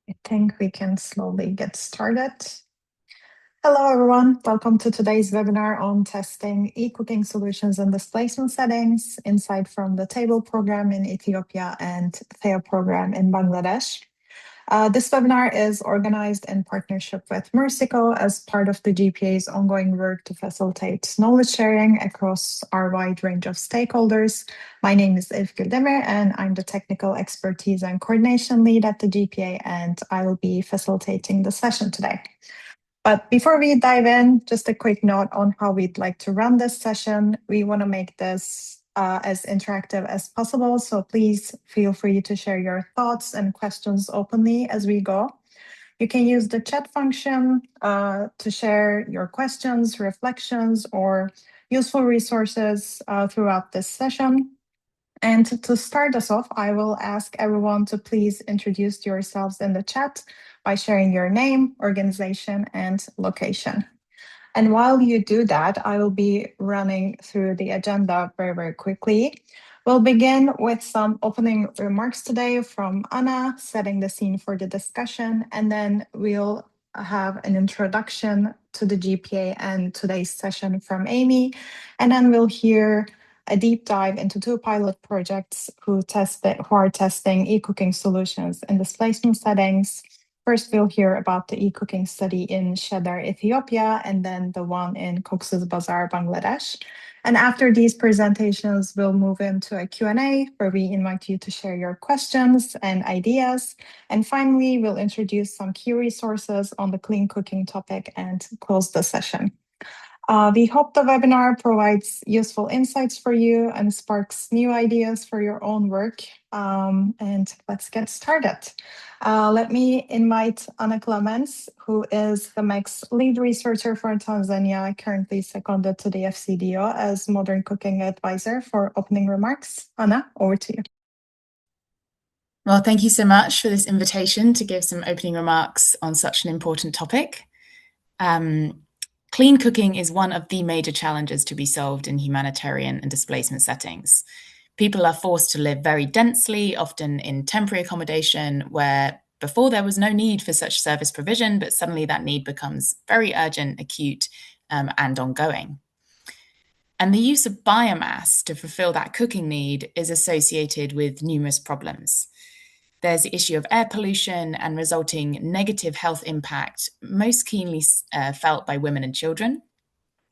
I think we can slowly get started. Hello, everyone. Welcome to today's webinar on testing e-cooking solutions in displacement settings, insight from the TABLE program in Ethiopia and THEA program in Bangladesh. This webinar is organized in partnership with Mersico as part of the GPA's ongoing work to facilitate knowledge sharing across our wide range of stakeholders. My name is Evgül Demir, and I'm the Technical Expertise and Coordination Lead at the GPA, and I will be facilitating the session today. But before we dive in, just a quick note on how we'd like to run this session. We want to make this as interactive as possible, so please feel free to share your thoughts and questions openly as we go. You can use the chat function to share your questions, reflections, or useful resources throughout this session. And to start us off, I will ask everyone to please introduce yourselves in the chat by sharing your name, organization, and location. And while you do that, I will be running through the agenda very, very quickly. We'll begin with some opening remarks today from Anna, setting the scene for the discussion, and then we'll have an introduction to the GPA and today's session from Amy, and then we'll hear a deep dive into two pilot projects who are testing e-cooking solutions in displacement settings. First, we'll hear about the e-cooking study in Cheddar, Ethiopia, and then the one in Cox's Bazar, Bangladesh. And after these presentations, we'll move into a Q&A where we invite you to share your questions and ideas. And finally, we'll introduce some key resources on the clean cooking topic and close the session. We hope the webinar provides useful insights for you and sparks new ideas for your own work. And let's get started. Let me invite Anna Clemens, who is the MEC's lead researcher for Tanzania, currently seconded to the FCDO as Modern Cooking Advisor, for opening remarks. Anna, over to you. Well, thank you so much for this invitation to give some opening remarks on such an important topic. Clean cooking is one of the major challenges to be solved in humanitarian and displacement settings. People are forced to live very densely, often in temporary accommodation, where before there was no need for such service provision, but suddenly that need becomes very urgent, acute, and ongoing. And the use of biomass to fulfill that cooking need is associated with numerous problems. There's the issue of air pollution and resulting negative health impact, most keenly felt by women and children.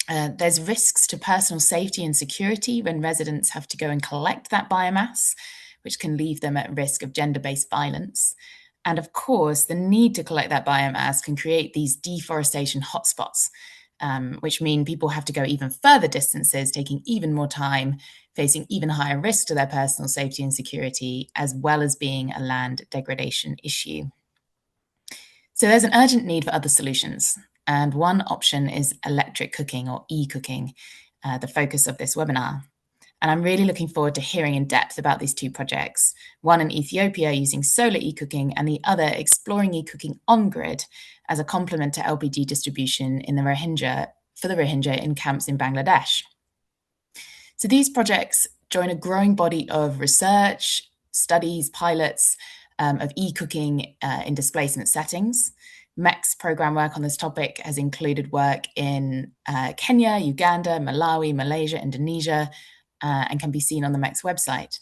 There's risks to personal safety and security when residents have to go and collect that biomass, which can leave them at risk of gender-based violence. And of course, the need to collect that biomass can create these deforestation hotspots, which mean people have to go even further distances, taking even more time, facing even higher risk to their personal safety and security, as well as being a land degradation issue. So there's an urgent need for other solutions. And one option is electric cooking or e-cooking, the focus of this webinar. And I'm really looking forward to hearing in depth about these two projects, one in Ethiopia using solar e-cooking and the other exploring e-cooking on-grid as a complement to LPG distribution in the Rohingya in camps in Bangladesh. So these projects join a growing body of research, studies, pilots of e-cooking in displacement settings. MEC's program work on this topic has included work in Kenya, Uganda, Malawi, Malaysia, Indonesia, and can be seen on the MEC's website.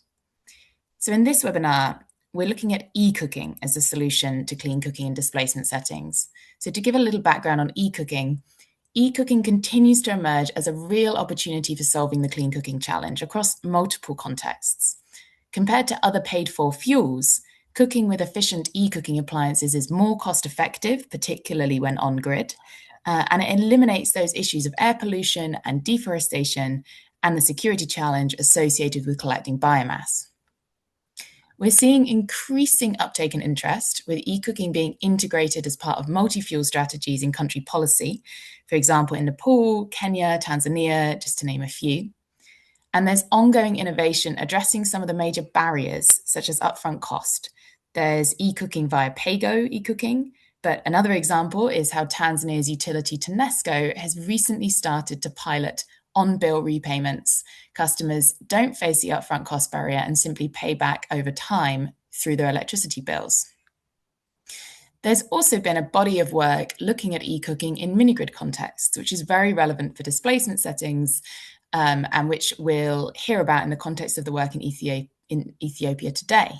So in this webinar, we're looking at e-cooking as a solution to clean cooking in displacement settings. So to give a little background on e-cooking continues to emerge as a real opportunity for solving the clean cooking challenge across multiple contexts. Compared to other paid-for fuels, cooking with efficient e-cooking appliances is more cost-effective, particularly when on-grid, and it eliminates those issues of air pollution and deforestation and the security challenge associated with collecting biomass. We're seeing increasing uptake and interest, with e-cooking being integrated as part of multi-fuel strategies in country policy, for example, in Nepal, Kenya, Tanzania, just to name a few. And there's ongoing innovation addressing some of the major barriers, such as upfront cost. There's e-cooking via pay-go e-cooking, but another example is how Tanzania's utility TANESCO has recently started to pilot on-bill repayments. Customers don't face the upfront cost barrier and simply pay back over time through their electricity bills. There's also been a body of work looking at e-cooking in mini-grid contexts, which is very relevant for displacement settings, and which we'll hear about in the context of the work in Ethiopia today.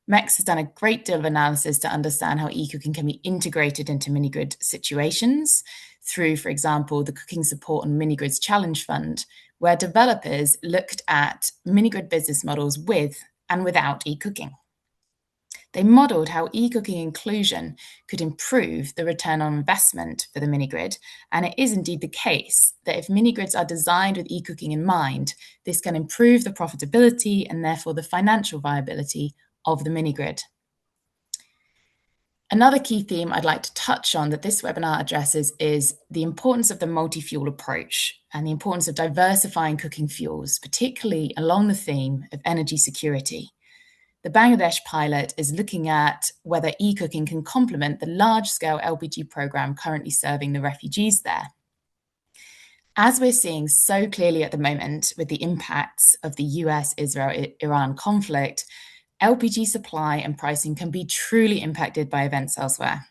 MEX has done a great deal of analysis to understand how e-cooking can be integrated into mini-grid situations through, for example, the Cooking Support and Mini-Grids Challenge Fund, where developers looked at mini-grid business models with and without e-cooking. They modelled how e-cooking inclusion could improve the return on investment for the mini-grid, and it is indeed the case that if mini-grids are designed with e-cooking in mind, this can improve the profitability and therefore the financial viability of the mini-grid. Another key theme I'd like to touch on that this webinar addresses is the importance of the multi-fuel approach and the importance of diversifying cooking fuels, particularly along the theme of energy security. The Bangladesh pilot is looking at whether e-cooking can complement the large-scale LPG program currently serving the refugees there. As we're seeing so clearly at the moment with the impacts of the US-Israel-Iran conflict, LPG supply and pricing can be truly impacted by events elsewhere.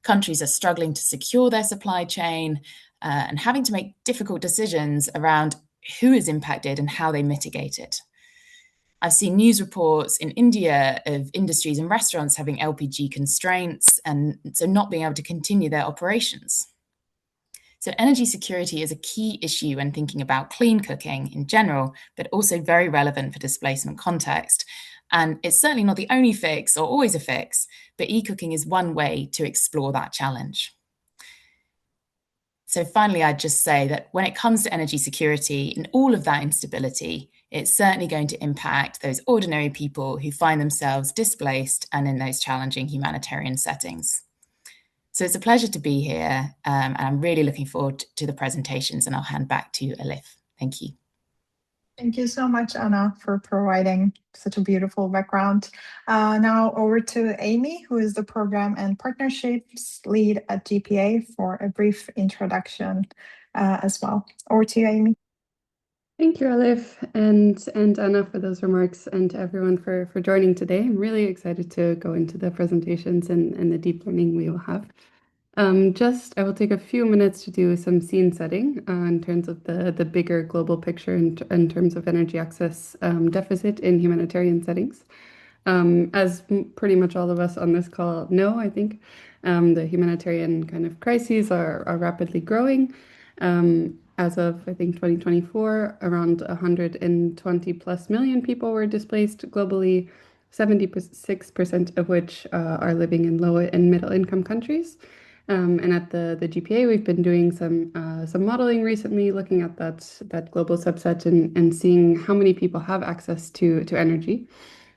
Countries are struggling to secure their supply chain and having to make difficult decisions around who is impacted and how they mitigate it. I've seen news reports in India of industries and restaurants having LPG constraints and so not being able to continue their operations. So energy security is a key issue when thinking about clean cooking in general, but also very relevant for displacement context. And it's certainly not the only fix or always a fix, but e-cooking is one way to explore that challenge. So finally, I'd just say that when it comes to energy security and all of that instability, it's certainly going to impact those ordinary people who find themselves displaced and in those challenging humanitarian settings. So it's a pleasure to be here, and I'm really looking forward to the presentations, and I'll hand back to you, Elif. Thank you. Thank you so much, Anna, for providing such a beautiful background. Now over to Amy, who is the Program and Partnerships Lead at GPA, for a brief introduction as well. Over to you, Amy. Thank you, Elif, and Anna for those remarks, and to everyone for joining today. I'm really excited to go into the presentations and the deep learning we will have. I will take a few minutes to do some scene setting in terms of the bigger global picture in terms of energy access deficit in humanitarian settings. As pretty much all of us on this call know, I think, the humanitarian kind of crises are rapidly growing. As of, I think, 2024, around 120 plus million people were displaced globally, 76% of which are living in low and middle income countries. And at the GPA, we've been doing some modeling recently, looking at that global subset and seeing how many people have access to energy.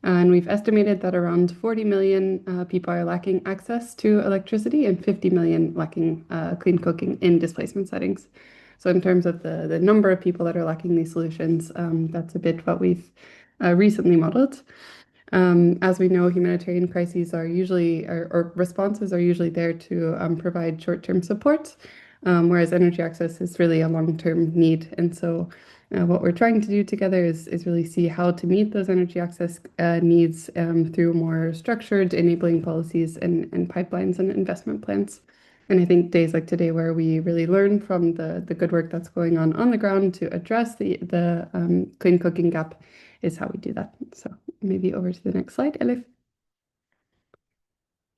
And we've estimated that around 40 million people are lacking access to electricity and 50 million lacking clean cooking in displacement settings. So in terms of the number of people that are lacking these solutions, that's a bit what we've recently modeled. As we know, humanitarian crises are usually, or responses are usually there to provide short-term support, whereas energy access is really a long-term need. And so what we're trying to do together is really see how to meet those energy access needs through more structured enabling policies and pipelines and investment plans. And I think days like today, where we really learn from the good work that's going on the ground to address the clean cooking gap, is how we do that. So maybe over to the next slide, Elif.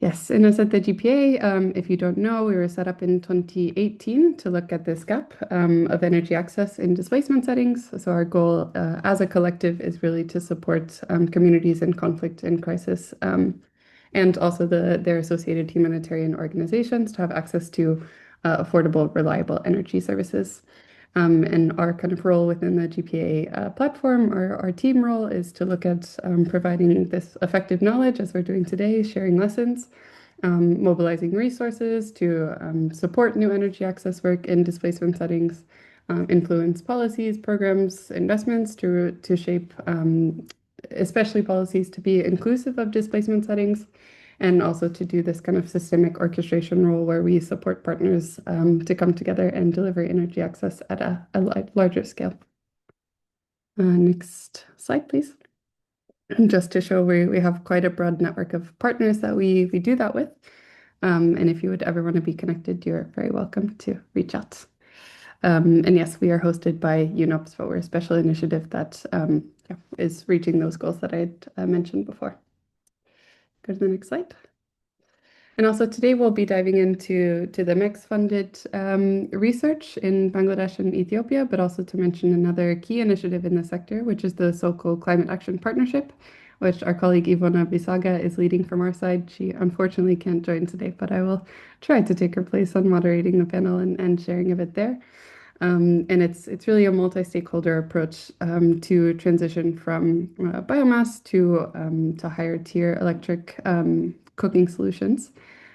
Yes, and as at the GPA, if you don't know, we were set up in 2018 to look at this gap of energy access in displacement settings. So our goal as a collective is really to support communities in conflict and crisis, and also their associated humanitarian organizations to have access to affordable, reliable energy services. And our kind of role within the GPA platform, our team role, is to look at providing this effective knowledge as we're doing today, sharing lessons, mobilizing resources to support new energy access work in displacement settings, influence policies, programs, investments to shape especially policies to be inclusive of displacement settings, and also to do this kind of systemic orchestration role where we support partners to come together and deliver energy access at a larger scale. Next slide, please. And just to show we have quite a broad network of partners that we do that with. And if you would ever want to be connected, you're very welcome to reach out. And yes, we are hosted by UNOPS, but we're a special initiative that is reaching those goals that I had mentioned before. Go to the next slide. And also today we'll be diving into the MEX-funded research in Bangladesh and Ethiopia, but also to mention another key initiative in the sector, which is the so-called Climate Action Partnership, which our colleague Ivona Bisaga is leading from our side. She unfortunately can't join today, but I will try to take her place on moderating the panel and sharing a bit there. And it's really a multi-stakeholder approach to transition from biomass to higher tier electric cooking solutions,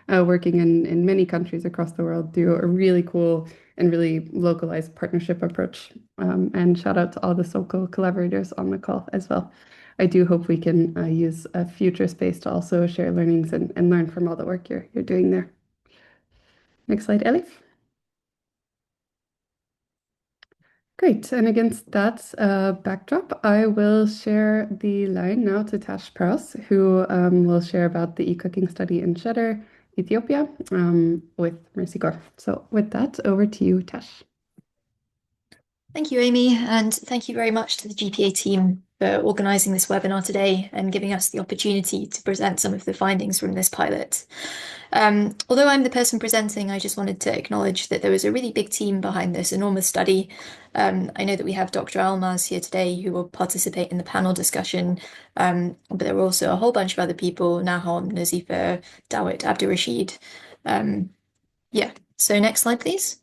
working in many countries across the world through a really cool and really localized partnership approach. And shout out to all the SOCO collaborators on the call as well. I do hope we can use a future space to also share learnings and learn from all the work you're doing there. Next slide, Elif. Great. And against that backdrop, I will share the line now to Tash Prowse, who will share about the e-cooking study in Cheddar, Ethiopia, with Mercy Gore. So with that, over to you, Tash. Thank you, Amy, and thank you very much to the GPA team for organising this webinar today and giving us the opportunity to present some of the findings from this pilot. Although I'm the person presenting, I just wanted to acknowledge that there was a really big team behind this enormous study. I know that we have Dr. Almaz here today who will participate in the panel discussion, but there were also a whole bunch of other people, Nahom, Nazifa, Dawit, Abdurrashid. Yeah, so next slide, please.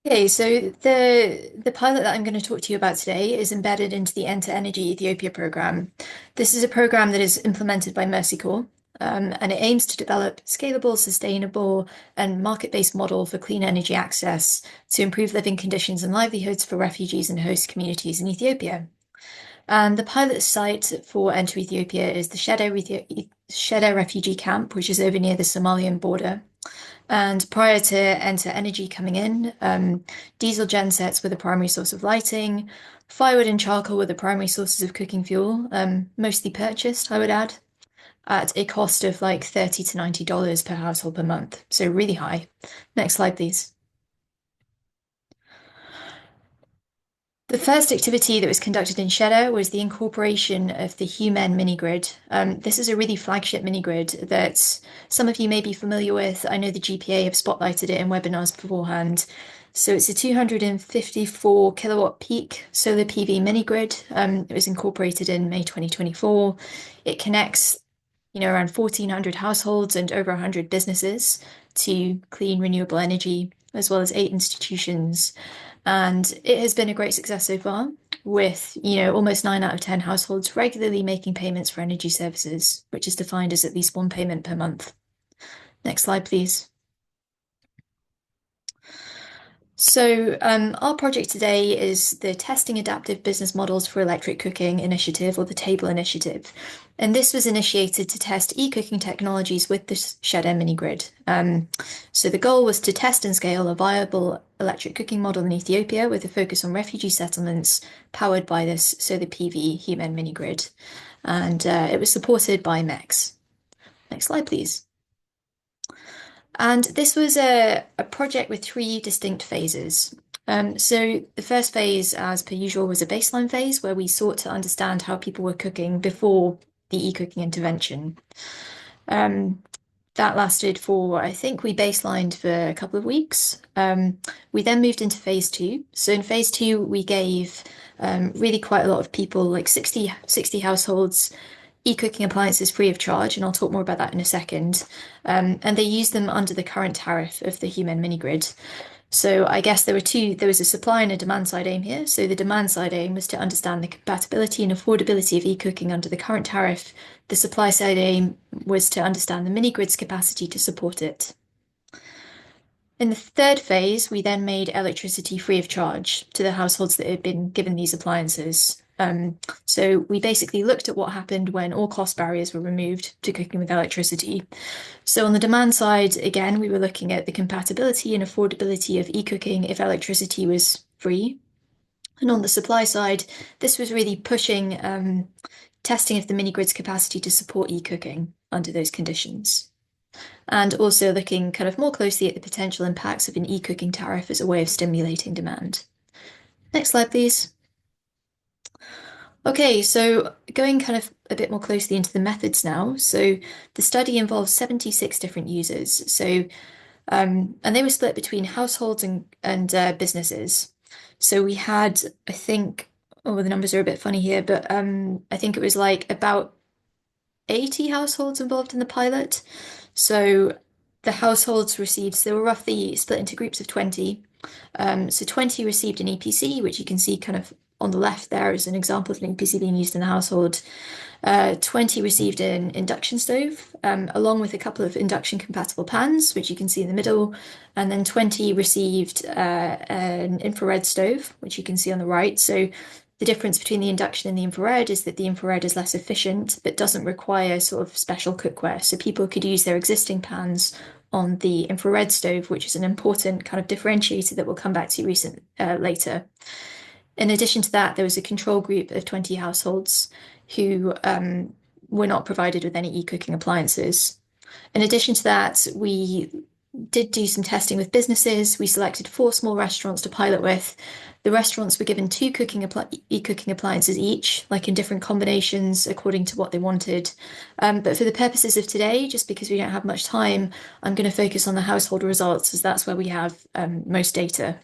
Okay, so the pilot that I'm going to talk to you about today is embedded into the Enter Energy Ethiopia program. This is a program that is implemented by Mercy Corps, and it aims to develop scalable, sustainable, and market-based model for clean energy access to improve living conditions and livelihoods for refugees and host communities in Ethiopia. And the pilot site for Enter Ethiopia is the Shedder refugee camp, which is over near the Somalian border. And prior to Enter Energy coming in, diesel gensets were the primary source of lighting, firewood and charcoal were the primary sources of cooking fuel, mostly purchased, I would add, at a cost of like $30 to $90 per household per month. So really high. Next slide, please. The first activity that was conducted in Cheddar was the incorporation of the Human mini-grid. This is a really flagship mini-grid that some of you may be familiar with. I know the GPA have spotlighted it in webinars beforehand. So it's a 254 kilowatt peak solar PV mini-grid. It was incorporated in May 2024. It connects, around 1,400 households and over 100 businesses to clean renewable energy, as well as 8 institutions. And it has been a great success so far, with almost 9 out of 10 households regularly making payments for energy services, which is defined as at least one payment per month. Next slide, please. So our project today is the Testing Adaptive Business Models for Electric Cooking Initiative, or the TABLE initiative. And this was initiated to test e-cooking technologies with the Shedder mini-grid. So the goal was to test and scale a viable electric cooking model in Ethiopia with a focus on refugee settlements powered by this solar PV Human mini-grid. And it was supported by MEX. Next slide, please. And this was a project with 3 distinct phases. So the first phase, as per usual, was a baseline phase where we sought to understand how people were cooking before the e-cooking intervention. That lasted for, I think we baselined for a couple of weeks. We then moved into phase 2. So in phase 2, we gave really quite a lot of people, like 60 households, e-cooking appliances free of charge, and I'll talk more about that in a second. And they used them under the current tariff of the Human mini-grid. So I guess there was a supply and a demand side aim here. So the demand side aim was to understand the compatibility and affordability of e-cooking under the current tariff. The supply side aim was to understand the mini-grid's capacity to support it. In the third phase, we then made electricity free of charge to the households that had been given these appliances. So we basically looked at what happened when all cost barriers were removed to cooking with electricity. So on the demand side, again, we were looking at the compatibility and affordability of e-cooking if electricity was free. And on the supply side, this was really pushing testing of the mini-grid's capacity to support e-cooking under those conditions. And also looking kind of more closely at the potential impacts of an e-cooking tariff as a way of stimulating demand. Next slide, please. Okay, so going kind of a bit more closely into the methods now. So the study involves 76 different users. So, and they were split between households and businesses. So we had, I think, oh, the numbers are a bit funny here, but I think it was like about 80 households involved in the pilot. So the households received, so they were roughly split into groups of 20. So 20 received an EPC, which you can see kind of on the left there is an example of an EPC being used in the household. 20 received an induction stove, along with a couple of induction compatible pans, which you can see in the middle. And then 20 received an infrared stove, which you can see on the right. So the difference between the induction and the infrared is that the infrared is less efficient, but doesn't require sort of special cookware. So people could use their existing pans on the infrared stove, which is an important kind of differentiator that we'll come back to later. In addition to that, there was a control group of 20 households who were not provided with any e-cooking appliances. In addition to that, we did do some testing with businesses. We selected 4 small restaurants to pilot with. The restaurants were given 2 e-cooking appliances each, like in different combinations according to what they wanted. But for the purposes of today, just because we don't have much time, I'm going to focus on the household results as that's where we have most data.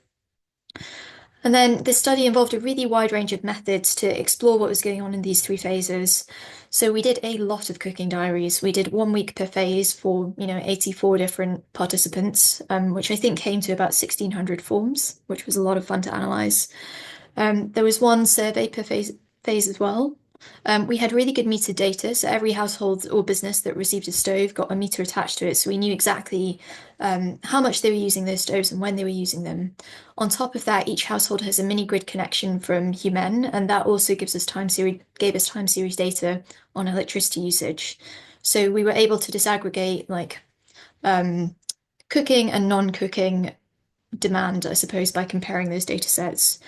And then this study involved a really wide range of methods to explore what was going on in these 3 phases. So we did a lot of cooking diaries. We did 1 week per phase for 84 different participants, which I think came to about 1,600 forms, which was a lot of fun to analyse. There was 1 survey per phase as well. We had really good meter data, so every household or business that received a stove got a meter attached to it, so we knew exactly how much they were using those stoves and when they were using them. On top of that, each household has a mini grid connection from Human, and that also gave us time series data on electricity usage. So we were able to disaggregate like cooking and non-cooking demand, I suppose, by comparing those data sets.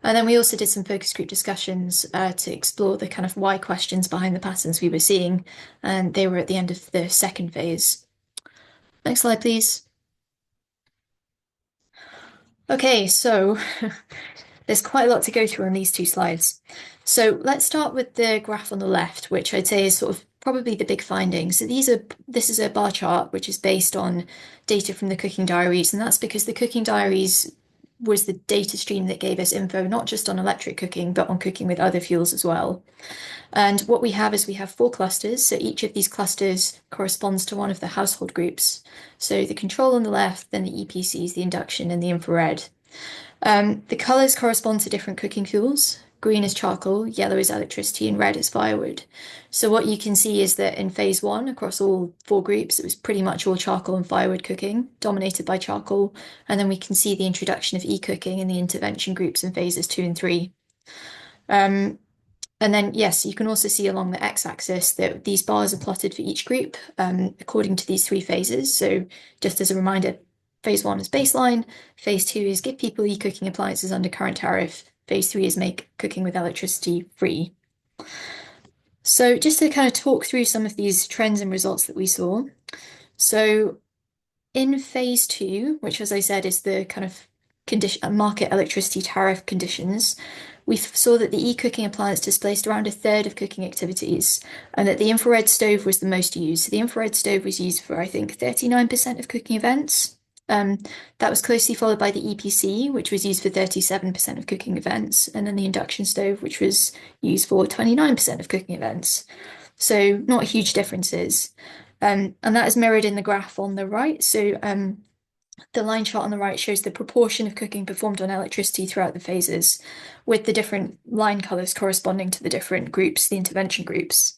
And then we also did some focus group discussions to explore the kind of why questions behind the patterns we were seeing, and they were at the end of the 2nd phase. Next slide, please. Okay, so there's quite a lot to go through on these 2 slides. So let's start with the graph on the left, which I'd say is sort of probably the big finding. So this is a bar chart, which is based on data from the cooking diaries, and that's because the cooking diaries was the data stream that gave us info, not just on electric cooking, but on cooking with other fuels as well. And what we have is we have 4 clusters. So each of these clusters corresponds to one of the household groups. So the control on the left, then the EPCs, the induction, and the infrared. The colours correspond to different cooking fuels. Green is charcoal, yellow is electricity, and red is firewood. So what you can see is that in phase 1, across all 4 groups, it was pretty much all charcoal and firewood cooking, dominated by charcoal. And then we can see the introduction of e-cooking in the intervention groups in phases 2 and 3. And then, yes, you can also see along the x-axis that these bars are plotted for each group according to these 3 phases. So just as a reminder, phase 1 is baseline, phase 2 is give people e-cooking appliances under current tariff, phase 3 is make cooking with electricity free. So just to kind of talk through some of these trends and results that we saw. So in phase 2, which as I said is the kind of market electricity tariff conditions, we saw that the e-cooking appliance displaced around 1/3 of cooking activities, and that the infrared stove was the most used. So the infrared stove was used for, I think, 39% of cooking events. That was closely followed by the EPC, which was used for 37% of cooking events, and then the induction stove, which was used for 29% of cooking events. So not huge differences. And that is mirrored in the graph on the right. So the line chart on the right shows the proportion of cooking performed on electricity throughout the phases, with the different line colours corresponding to the different groups, the intervention groups.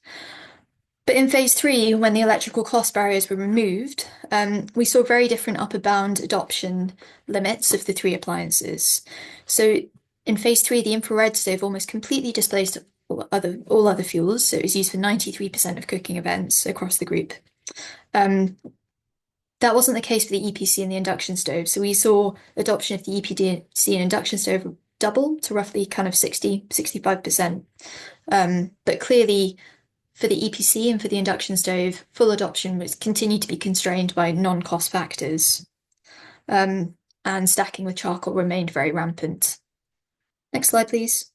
But in phase 3, when the electrical cost barriers were removed, we saw very different upper bound adoption limits of the 3 appliances. So in phase 3, the infrared stove almost completely displaced all other fuels. So it was used for 93% of cooking events across the group. That wasn't the case for the EPC and the induction stove. So we saw adoption of the EPC and induction stove double to roughly kind of 65%. But clearly, for the EPC and for the induction stove, full adoption was continued to be constrained by non-cost factors. And stacking with charcoal remained very rampant. Next slide, please.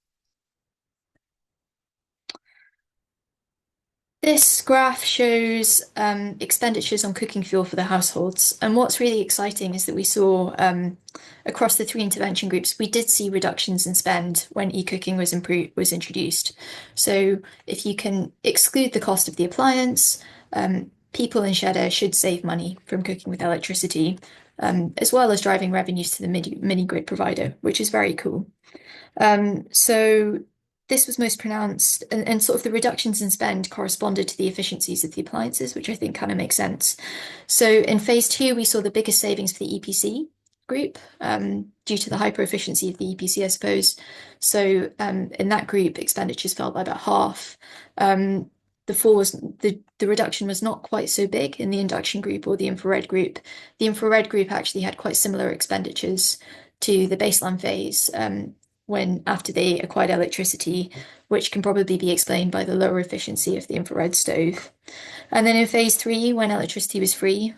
This graph shows expenditures on cooking fuel for the households. And what's really exciting is that we saw across the 3 intervention groups, we did see reductions in spend when e-cooking was introduced. So if you can exclude the cost of the appliance, people in Cheddar should save money from cooking with electricity, as well as driving revenues to the mini grid provider, which is very cool. So this was most pronounced, and sort of the reductions in spend corresponded to the efficiencies of the appliances, which I think kind of makes sense. So in phase 2, we saw the biggest savings for the EPC group, due to the hyper efficiency of the EPC, I suppose. So in that group, expenditures fell by about half. The reduction was not quite so big in the induction group or the infrared group. The infrared group actually had quite similar expenditures to the baseline phase, after they acquired electricity, which can probably be explained by the lower efficiency of the infrared stove. And then in phase 3, when electricity was free,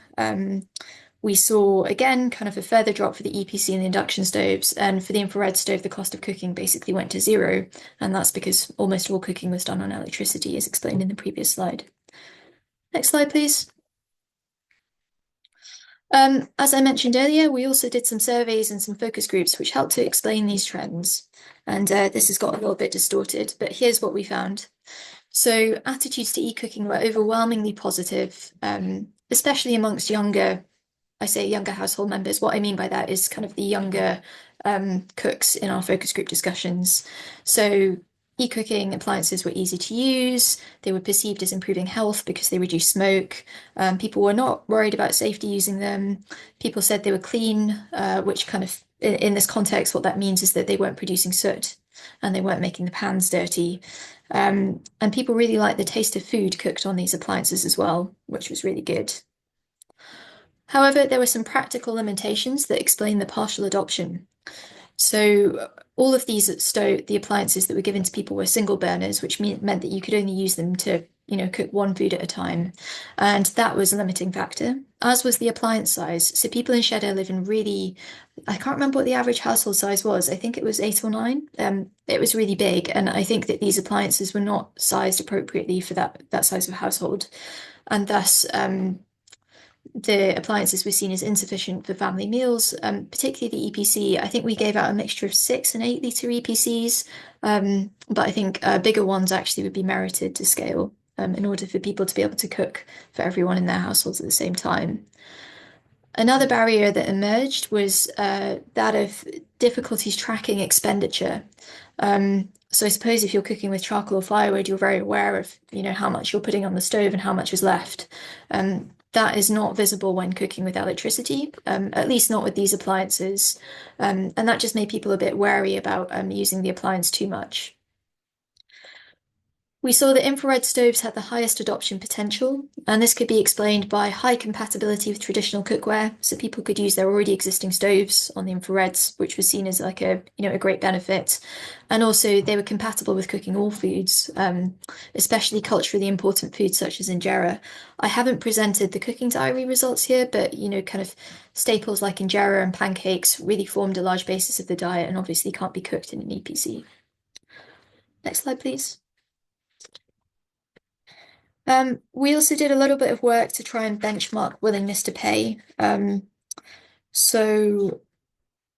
we saw again kind of a further drop for the EPC and the induction stoves. And for the infrared stove, the cost of cooking basically went to 0. And that's because almost all cooking was done on electricity, as explained in the previous slide. Next slide, please. As I mentioned earlier, we also did some surveys and some focus groups which helped to explain these trends. And this has got a little bit distorted, but here's what we found. So attitudes to e-cooking were overwhelmingly positive, especially amongst younger household members. What I mean by that is kind of the younger cooks in our focus group discussions. So e-cooking appliances were easy to use. They were perceived as improving health because they reduce smoke. People were not worried about safety using them. People said they were clean, which kind of, in this context, what that means is that they weren't producing soot and they weren't making the pans dirty. And people really liked the taste of food cooked on these appliances as well, which was really good. Meanwhile, there were some practical limitations that explain the partial adoption. So all of the appliances that were given to people were single burners, which meant that you could only use them to, cook one food at a time. And that was a limiting factor, as was the appliance size. So people in Cheddar live in I can't remember what the average household size was. I think it was 8 or 9. It was really big. And I think that these appliances were not sized appropriately for that size of household. And thus, the appliances were seen as insufficient for family meals, particularly the EPC. I think we gave out a mixture of 6 and 8 litre EPCs, but I think bigger ones actually would be merited to scale in order for people to be able to cook for everyone in their households at the same time. Another barrier that emerged was that of difficulties tracking expenditure. So I suppose if you're cooking with charcoal or firewood, you're very aware of, how much you're putting on the stove and how much is left. That is not visible when cooking with electricity, at least not with these appliances. And that just made people a bit wary about using the appliance too much. We saw that infrared stoves had the highest adoption potential, and this could be explained by high compatibility with traditional cookware. So people could use their already existing stoves on the infrareds, which was seen as like a great benefit. And also they were compatible with cooking all foods, especially culturally important foods such as injera. I haven't presented the cooking diary results here, but kind of staples like injera and pancakes really formed a large basis of the diet and obviously can't be cooked in an EPC. Next slide, please. We also did a little bit of work to try and benchmark willingness to pay. So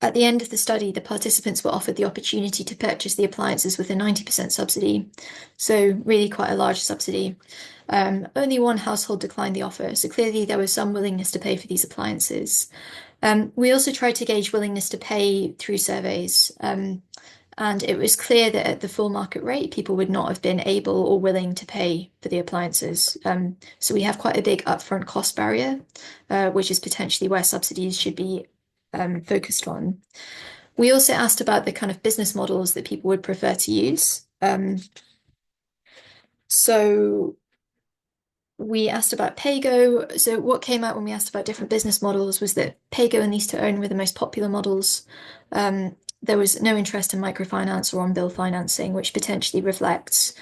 at the end of the study, the participants were offered the opportunity to purchase the appliances with a 90% subsidy. So really quite a large subsidy. Only one household declined the offer. So clearly there was some willingness to pay for these appliances. We also tried to gauge willingness to pay through surveys. And it was clear that at the full market rate, people would not have been able or willing to pay for the appliances. So we have quite a big upfront cost barrier, which is potentially where subsidies should be focused on. We also asked about the kind of business models that people would prefer to use. So we asked about pay-go. So what came out when we asked about different business models was that pay-go and lease-to-own were the most popular models. there was no interest in microfinance or on-bill financing, which potentially reflects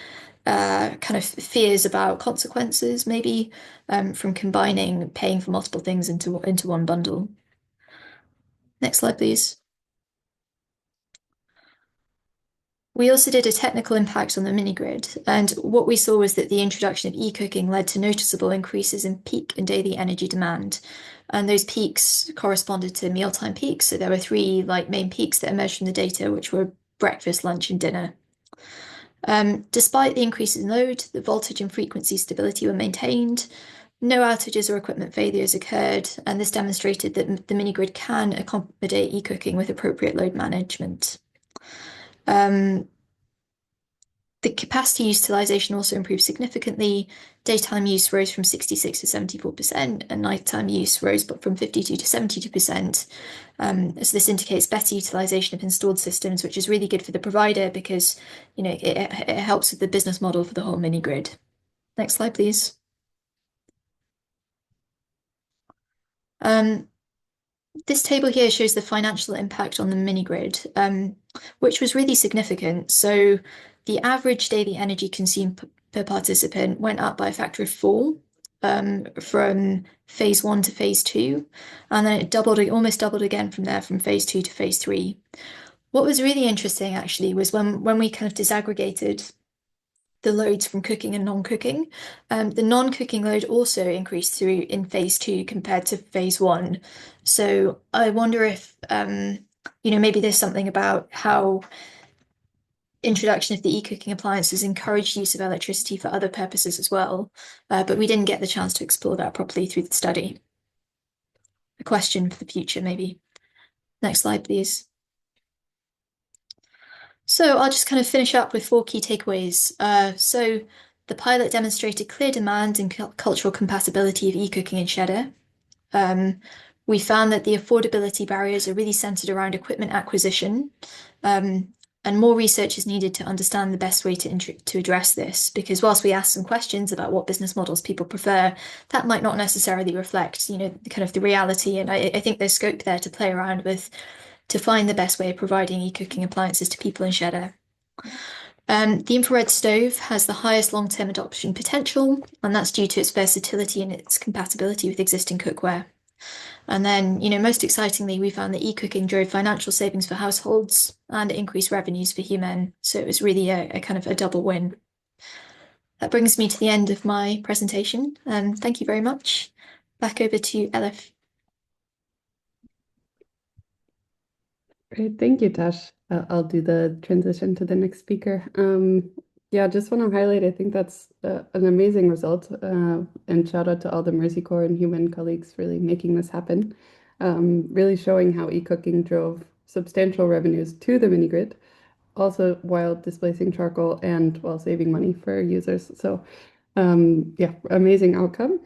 kind of fears about consequences, maybe from combining paying for multiple things into one bundle. Next slide, please. We also did a technical impact on the mini-grid, and what we saw was that the introduction of e-cooking led to noticeable increases in peak and daily energy demand. And those peaks corresponded to mealtime peaks. So there were three main peaks that emerged from the data, which were breakfast, lunch, and dinner. Despite the increases in load, the voltage and frequency stability were maintained. No outages or equipment failures occurred, and this demonstrated that the mini-grid can accommodate e-cooking with appropriate load management. The capacity utilisation also improved significantly. Daytime use rose from 66 to 74%, and nighttime use rose from 52 to 72%. So this indicates better utilisation of installed systems, which is really good for the provider because it helps with the business model for the whole mini grid. Next slide, please. This table here shows the financial impact on the mini grid, which was really significant. So the average daily energy consumed per participant went up by a factor of 4 from phase 1 to phase 2, and then it almost doubled again from there, from phase 2 to phase 3. What was really interesting actually was when we kind of disaggregated the loads from cooking and non-cooking. The non-cooking load also increased in phase 2 compared to phase 1. So I wonder if, maybe there's something about how introduction of the e-cooking appliances encouraged use of electricity for other purposes as well. But we didn't get the chance to explore that properly through the study. A question for the future, maybe. Next slide, please. So I'll just kind of finish up with 4 key takeaways. So the pilot demonstrated clear demand and cultural compatibility of e-cooking in Cheddar. We found that the affordability barriers are really centered around equipment acquisition, and more research is needed to understand the best way to address this, because whilst we ask some questions about what business models people prefer, that might not necessarily reflect, the reality. And I think there's scope there to play around with to find the best way of providing e-cooking appliances to people in Cheddar. The infrared stove has the highest long-term adoption potential, and that's due to its versatility and its compatibility with existing cookware. And then, most excitingly, we found that e-cooking drove financial savings for households and increased revenues for Human. So it was really a kind of a double win. That brings me to the end of my presentation. Thank you very much. Back over to Elif. Great, thank you, Tash. I'll do the transition to the next speaker. Yeah, just want to highlight, I think that's an amazing result, and shout out to all the Mercy Corps and Human colleagues really making this happen, really showing how e-cooking drove substantial revenues to the mini-grid, also while displacing charcoal and while saving money for users. So yeah, amazing outcome.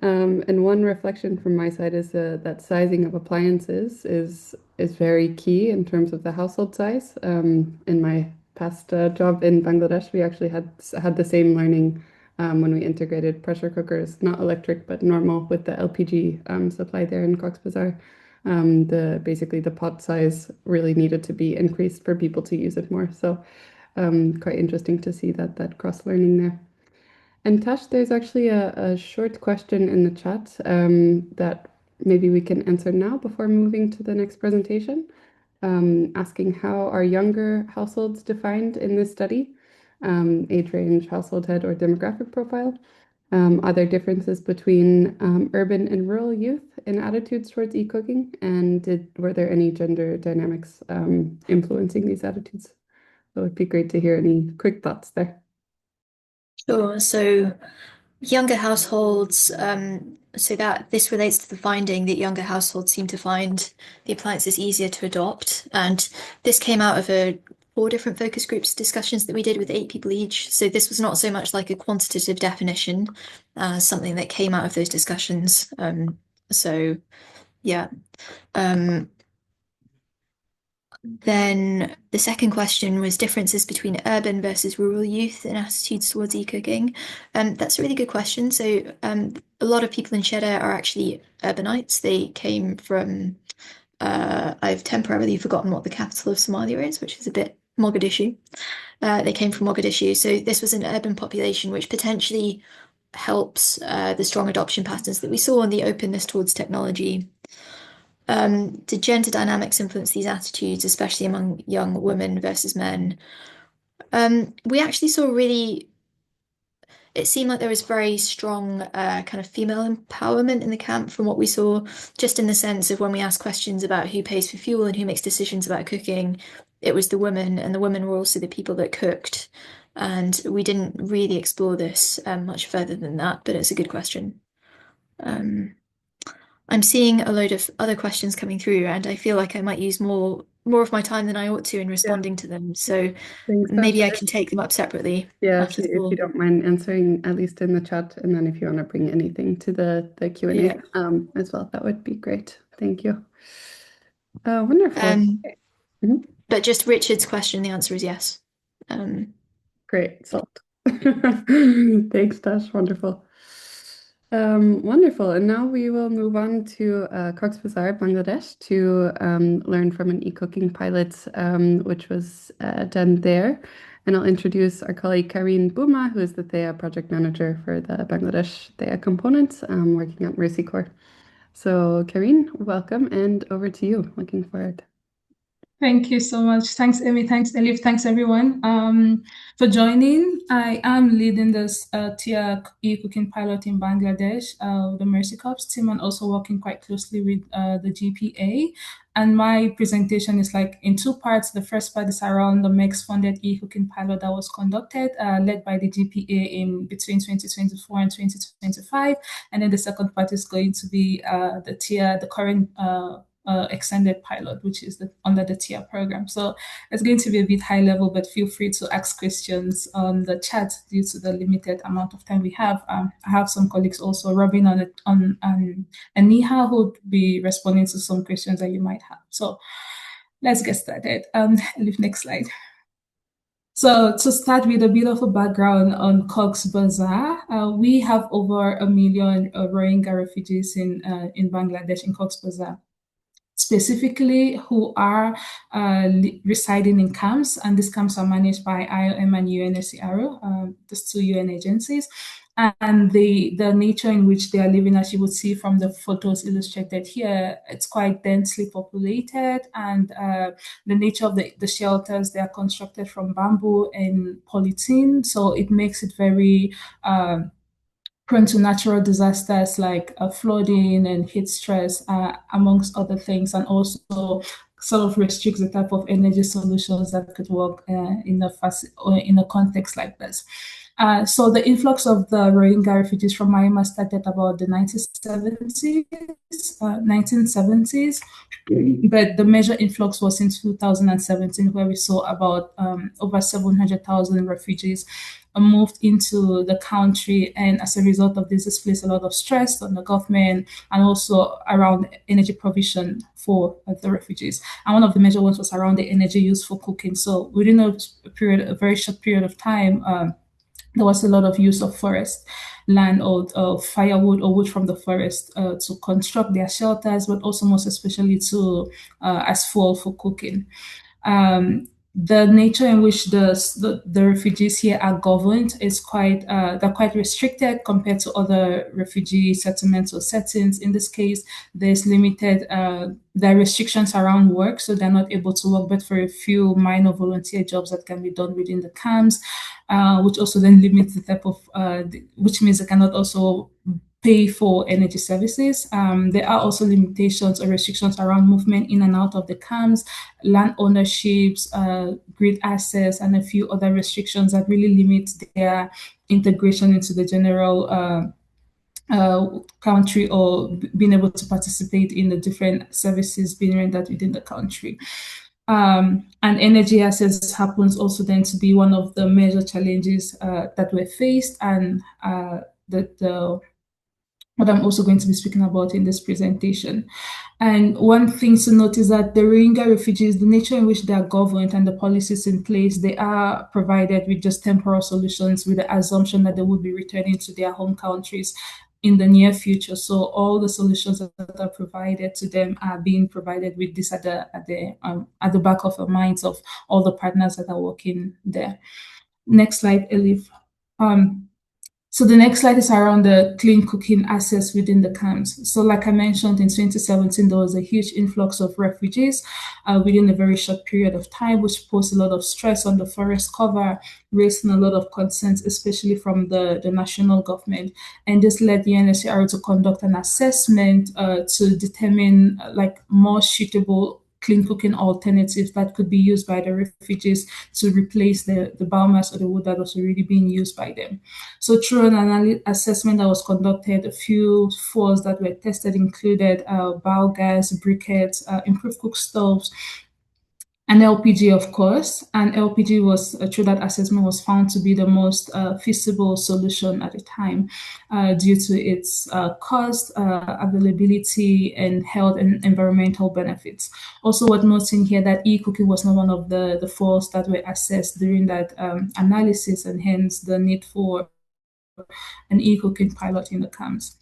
And one reflection from my side is that sizing of appliances is very key in terms of the household size. In my past job in Bangladesh, we actually had the same learning when we integrated pressure cookers, not electric, but normal, with the LPG supply there in Cox's Bazar. Basically the pot size really needed to be increased for people to use it more. So quite interesting to see that cross learning there. And Tash, there's actually a short question in the chat that maybe we can answer now before moving to the next presentation, asking how are younger households defined in this study, age range, household head, or demographic profile? Are there differences between urban and rural youth in attitudes towards e-cooking? And were there any gender dynamics influencing these attitudes? So it'd be great to hear any quick thoughts there. Sure. So younger households, so that this relates to the finding that younger households seem to find the appliances easier to adopt. And this came out of 4 different focus groups discussions that we did with 8 people each. So this was not so much like a quantitative definition, something that came out of those discussions. So yeah. Then the second question was differences between urban versus rural youth in attitudes towards e-cooking. That's a really good question. So a lot of people in Cheddar are actually urbanites. They came from I've temporarily forgotten what the capital of Somalia is, which is a bit Mogadishu. They came from Mogadishu. So this was an urban population, which potentially helps the strong adoption patterns that we saw and the openness towards technology. Did gender dynamics influence these attitudes, especially among young women versus men? We actually saw it seemed like there was very strong kind of female empowerment in the camp from what we saw, just in the sense of when we asked questions about who pays for fuel and who makes decisions about cooking, it was the women, and the women were also the people that cooked. And we didn't really explore this much further than that, but it's a good question. I'm seeing a load of other questions coming through, and I feel like I might use more of my time than I ought to in responding to them. So Thanks, maybe I Tasha. can take them up separately Yeah, after the if call. you don't mind answering, at least in the chat, and then if you want to bring anything to the Q&A Yeah. as well, that would be great. Thank you. Wonderful. But just Richard's question, the answer is yes. Great, solved. Thanks, Tash. Wonderful. Wonderful. And now we will move on to Cox's Bazar, Bangladesh, to learn from an e-cooking pilot, which was done there. And I'll introduce our colleague Karine Bouma, who is the THEA project manager for the Bangladesh THEA component, working at Mercy Corps. So Karine, welcome, and over to you. Looking forward. Thank you so much. Thanks, Amy. Thanks, Elif. Thanks, everyone, for joining. I am leading this THEA e-cooking pilot in Bangladesh, the Mercy Corps team, and also working quite closely with the GPA. And my presentation is like in two parts. The first part is around the MEX-funded e-cooking pilot that was conducted, led by the GPA in between 2024 and 2025. And then the second part is going to be the THEA, the current extended pilot, which is under the THEA program. So it's going to be a bit high level, but feel free to ask questions on the chat due to the limited amount of time we have. I have some colleagues also, Robin and Niha, who would be responding to some questions that you might have. So let's get started. Leave next slide. So to start with a bit of a background on Cox's Bazar, we have over 1 million Rohingya refugees in Bangladesh, in Cox's Bazar, specifically who are residing in camps, and these camps are managed by IOM and UNHCR, these two UN agencies. And the nature in which they are living, as you would see from the photos illustrated here, it's quite densely populated, and the nature of the shelters, they are constructed from bamboo and polythene, so it makes it very prone to natural disasters like flooding and heat stress, amongst other things, and also sort of restricts the type of energy solutions that could work in a context like this. So the influx of the Rohingya refugees from Myanmar started about the 1970s, but the major influx was in 2017, where we saw about over 700,000 refugees moved into the country, and as a result of this, placed a lot of stress on the government and also around energy provision for the refugees. And one of the major ones was around the energy used for cooking. So within a very short period of time, there was a lot of use of forest land or firewood or wood from the forest to construct their shelters, but also most especially to as fuel for cooking. The nature in which the refugees here are governed is they're quite restricted compared to other refugee settlements or settings. In this case, there's limited, there are restrictions around work, so they're not able to work but for a few minor volunteer jobs that can be done within the camps, which also then limits the type of, which means they cannot also pay for energy services. There are also limitations or restrictions around movement in and out of the camps, land ownerships, grid access, and a few other restrictions that really limit their integration into the general country or being able to participate in the different services being rendered within the country. And energy access happens also then to be one of the major challenges that were faced, and what I'm also going to be speaking about in this presentation. And one thing to note is that the Rohingya refugees, the nature in which they are governed and the policies in place, they are provided with just temporal solutions with the assumption that they would be returning to their home countries in the near future. So all the solutions that are provided to them are being provided with this at the back of the minds of all the partners that are working there. Next slide, Elif. So the next slide is around the clean cooking access within the camps. So like I mentioned, in 2017, there was a huge influx of refugees within a very short period of time, which posed a lot of stress on the forest cover, raising a lot of concerns, especially from the national government. And this led the UNHCR to conduct an assessment to determine more suitable clean cooking alternatives that could be used by the refugees to replace the biomass or the wood that was already being used by them. So through an assessment that was conducted, a few fuels that were tested included biogas, briquettes, improved cook stoves, and LPG, of course. And LPG was, through that assessment, was found to be the most feasible solution at the time due to its cost, availability, and health and environmental benefits. Also worth noting here that e-cooking was not one of the fuels that were assessed during that analysis, and hence the need for an e-cooking pilot in the camps.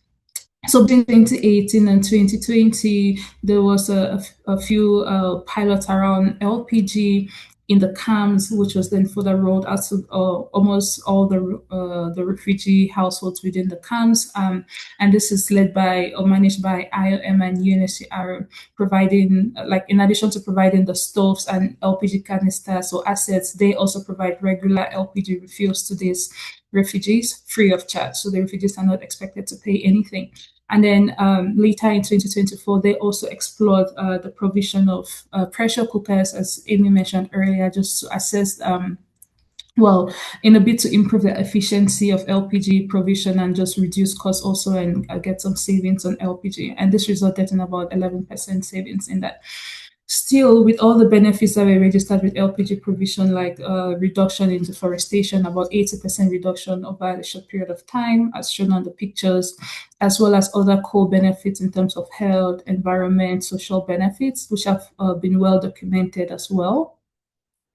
So between 2018 and 2020, there was a few pilots around LPG in the camps, which was then further rolled out to almost all the refugee households within the camps. And this is led by or managed by IOM and UNHCR, providing, in addition to providing the stoves and LPG canisters or assets, they also provide regular LPG refills to these refugees free of charge. So the refugees are not expected to pay anything. And then later in 2024, they also explored the provision of pressure cookers, as Amy mentioned earlier, just to assess, in a bid to improve the efficiency of LPG provision and just reduce costs also and get some savings on LPG. And this resulted in about 11% savings in that. Still, with all the benefits that were registered with LPG provision, like reduction in deforestation, about 80% reduction over a short period of time, as shown on the pictures, as well as other core benefits in terms of health, environment, social benefits, which have been well documented as well.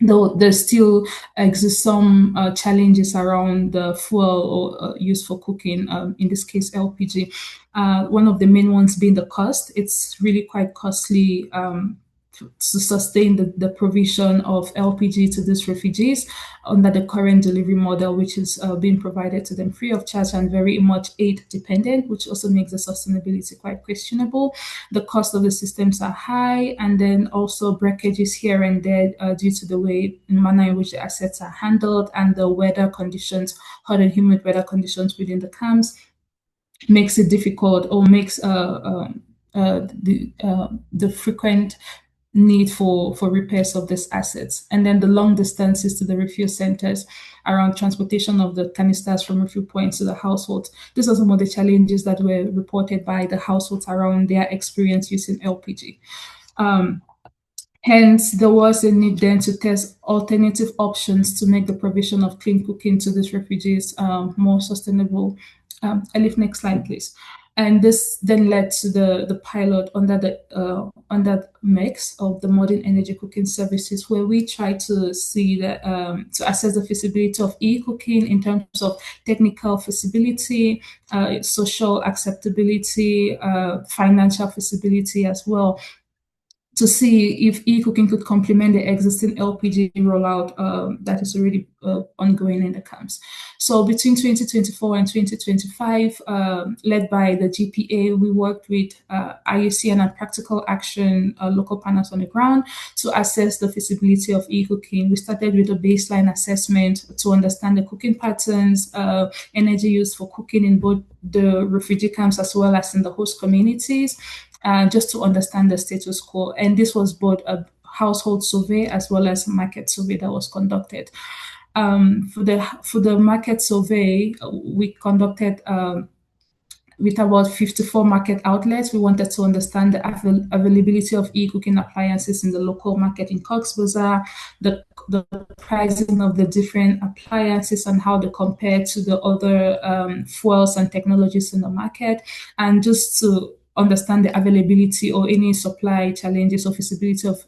Though there still exist some challenges around the fuel used for cooking, in this case LPG. One of the main ones being the cost. It's really quite costly to sustain the provision of LPG to these refugees under the current delivery model, which is being provided to them free of charge and very much aid dependent, which also makes the sustainability quite questionable. The cost of the systems are high, and then also breakages here and there due to the manner in which the assets are handled and the weather conditions, hot and humid weather conditions within the camps makes it difficult, or makes the frequent need for repairs of these assets. And then the long distances to the refuel centers around transportation of the canisters from refuel points to the households. These are some of the challenges that were reported by the households around their experience using LPG. Hence, there was a need then to test alternative options to make the provision of clean cooking to these refugees more sustainable. Elif, next slide, please. And this then led to the pilot under the mix of the modern energy cooking services, where we try to see that to assess the feasibility of e-cooking in terms of technical feasibility, social acceptability, financial feasibility as well, to see if e-cooking could complement the existing LPG rollout that is already ongoing in the camps. So between 2024 and 2025, led by the GPA, we worked with IUCN and Practical Action local partners on the ground to assess the feasibility of e-cooking. We started with a baseline assessment to understand the cooking patterns, energy used for cooking in both the refugee camps as well as in the host communities, just to understand the status quo. And this was both a household survey as well as market survey that was conducted. For the market survey, we conducted with about 54 market outlets. We wanted to understand the availability of e-cooking appliances in the local market in Bazar, the pricing of the different appliances and how they compare to the other fuels and technologies in the market, and just to understand the availability or any supply challenges or feasibility of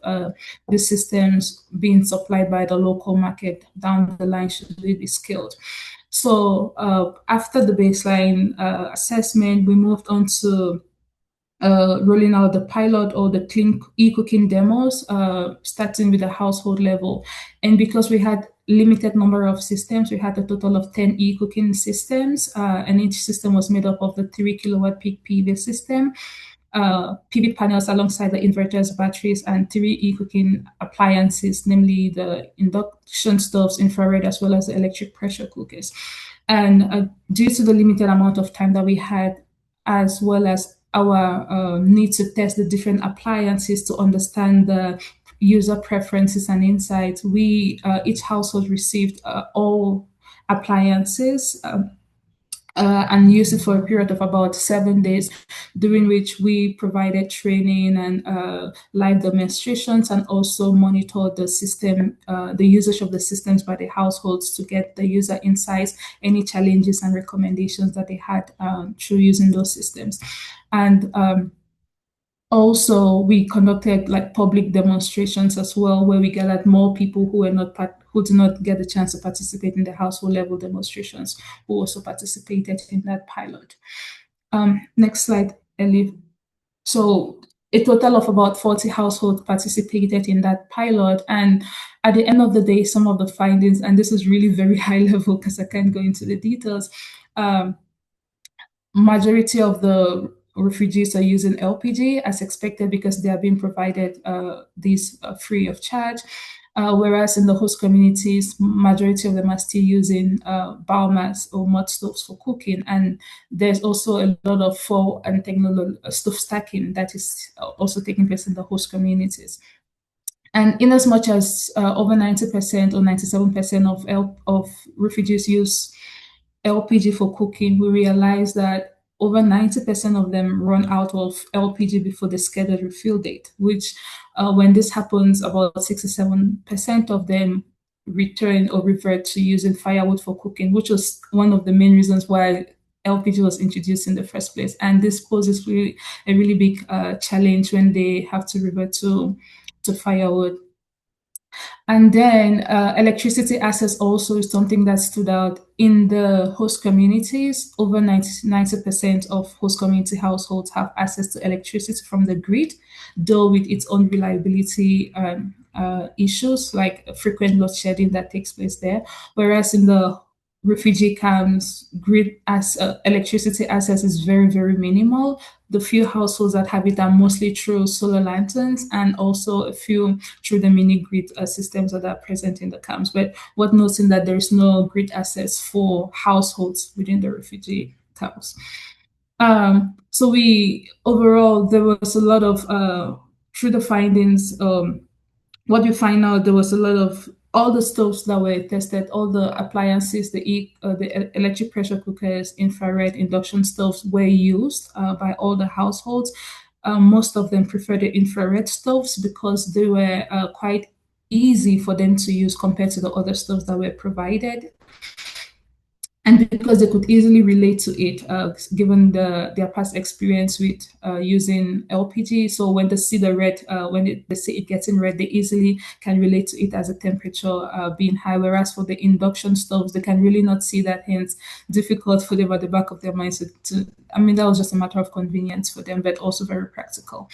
the systems being supplied by the local market down the line should they be scaled. So after the baseline assessment, we moved on to rolling out the pilot or the clean e-cooking demos, starting with the household level. And because we had limited number of systems, we had a total of 10 e-cooking systems, and each system was made up of the 3 kilowatt peak PV system, PV panels alongside the inverters, batteries, and 3 e-cooking appliances, namely the induction stoves, infrared, as well as the electric pressure cookers. And due to the limited amount of time that we had, as well as our need to test the different appliances to understand the user preferences and insights, we each household received all appliances and used it for a period of about 7 days, during which we provided training and live demonstrations, and also monitored the system, the usage of the systems by the households to get the user insights, any challenges and recommendations that they had through using those systems. And also, we conducted like public demonstrations as well, where we gathered more people who did not get the chance to participate in the household level demonstrations, who also participated in that pilot. Next slide, Ellie. So a total of about 40 households participated in that pilot. And at the end of the day, some of the findings, and this is really very high level because I can't go into the details, majority of the refugees are using LPG as expected because they are being provided these free of charge. Whereas in the host communities, majority of them are still using biomass or mud stoves for cooking. And there's also a lot of fall and stove stacking that is also taking place in the host communities. And in as much as over 90% or 97% of refugees use LPG for cooking, we realized that over 90% of them run out of LPG before the scheduled refill date, which when this happens, about 67% of them return or revert to using firewood for cooking, which was one of the main reasons why LPG was introduced in the first place. And this poses a really big challenge when they have to revert to firewood. And then electricity access also is something that stood out in the host communities. Over 90% of host community households have access to electricity from the grid, though with its own reliability issues like frequent load shedding that takes place there. Whereas in the refugee camps, grid electricity access is very, very minimal. The few households that have it are mostly through solar lanterns, and also a few through the mini grid systems that are present in the camps. But worth noting that there is no grid access for households within the refugee camps. So overall, there was a lot of, through the findings, what we find out, there was a lot of, all the stoves that were tested, all the appliances, the electric pressure cookers, infrared induction stoves were used by all the households. Most of them preferred the infrared stoves because they were quite easy for them to use compared to the other stoves that were provided. And because they could easily relate to it, given their past experience with using LPG. So when they see the red, when they see it getting red, they easily can relate to it as a temperature being high. Whereas for the induction stoves, they can really not see that, hence difficult for them at the back of their minds that was just a matter of convenience for them, but also very practical.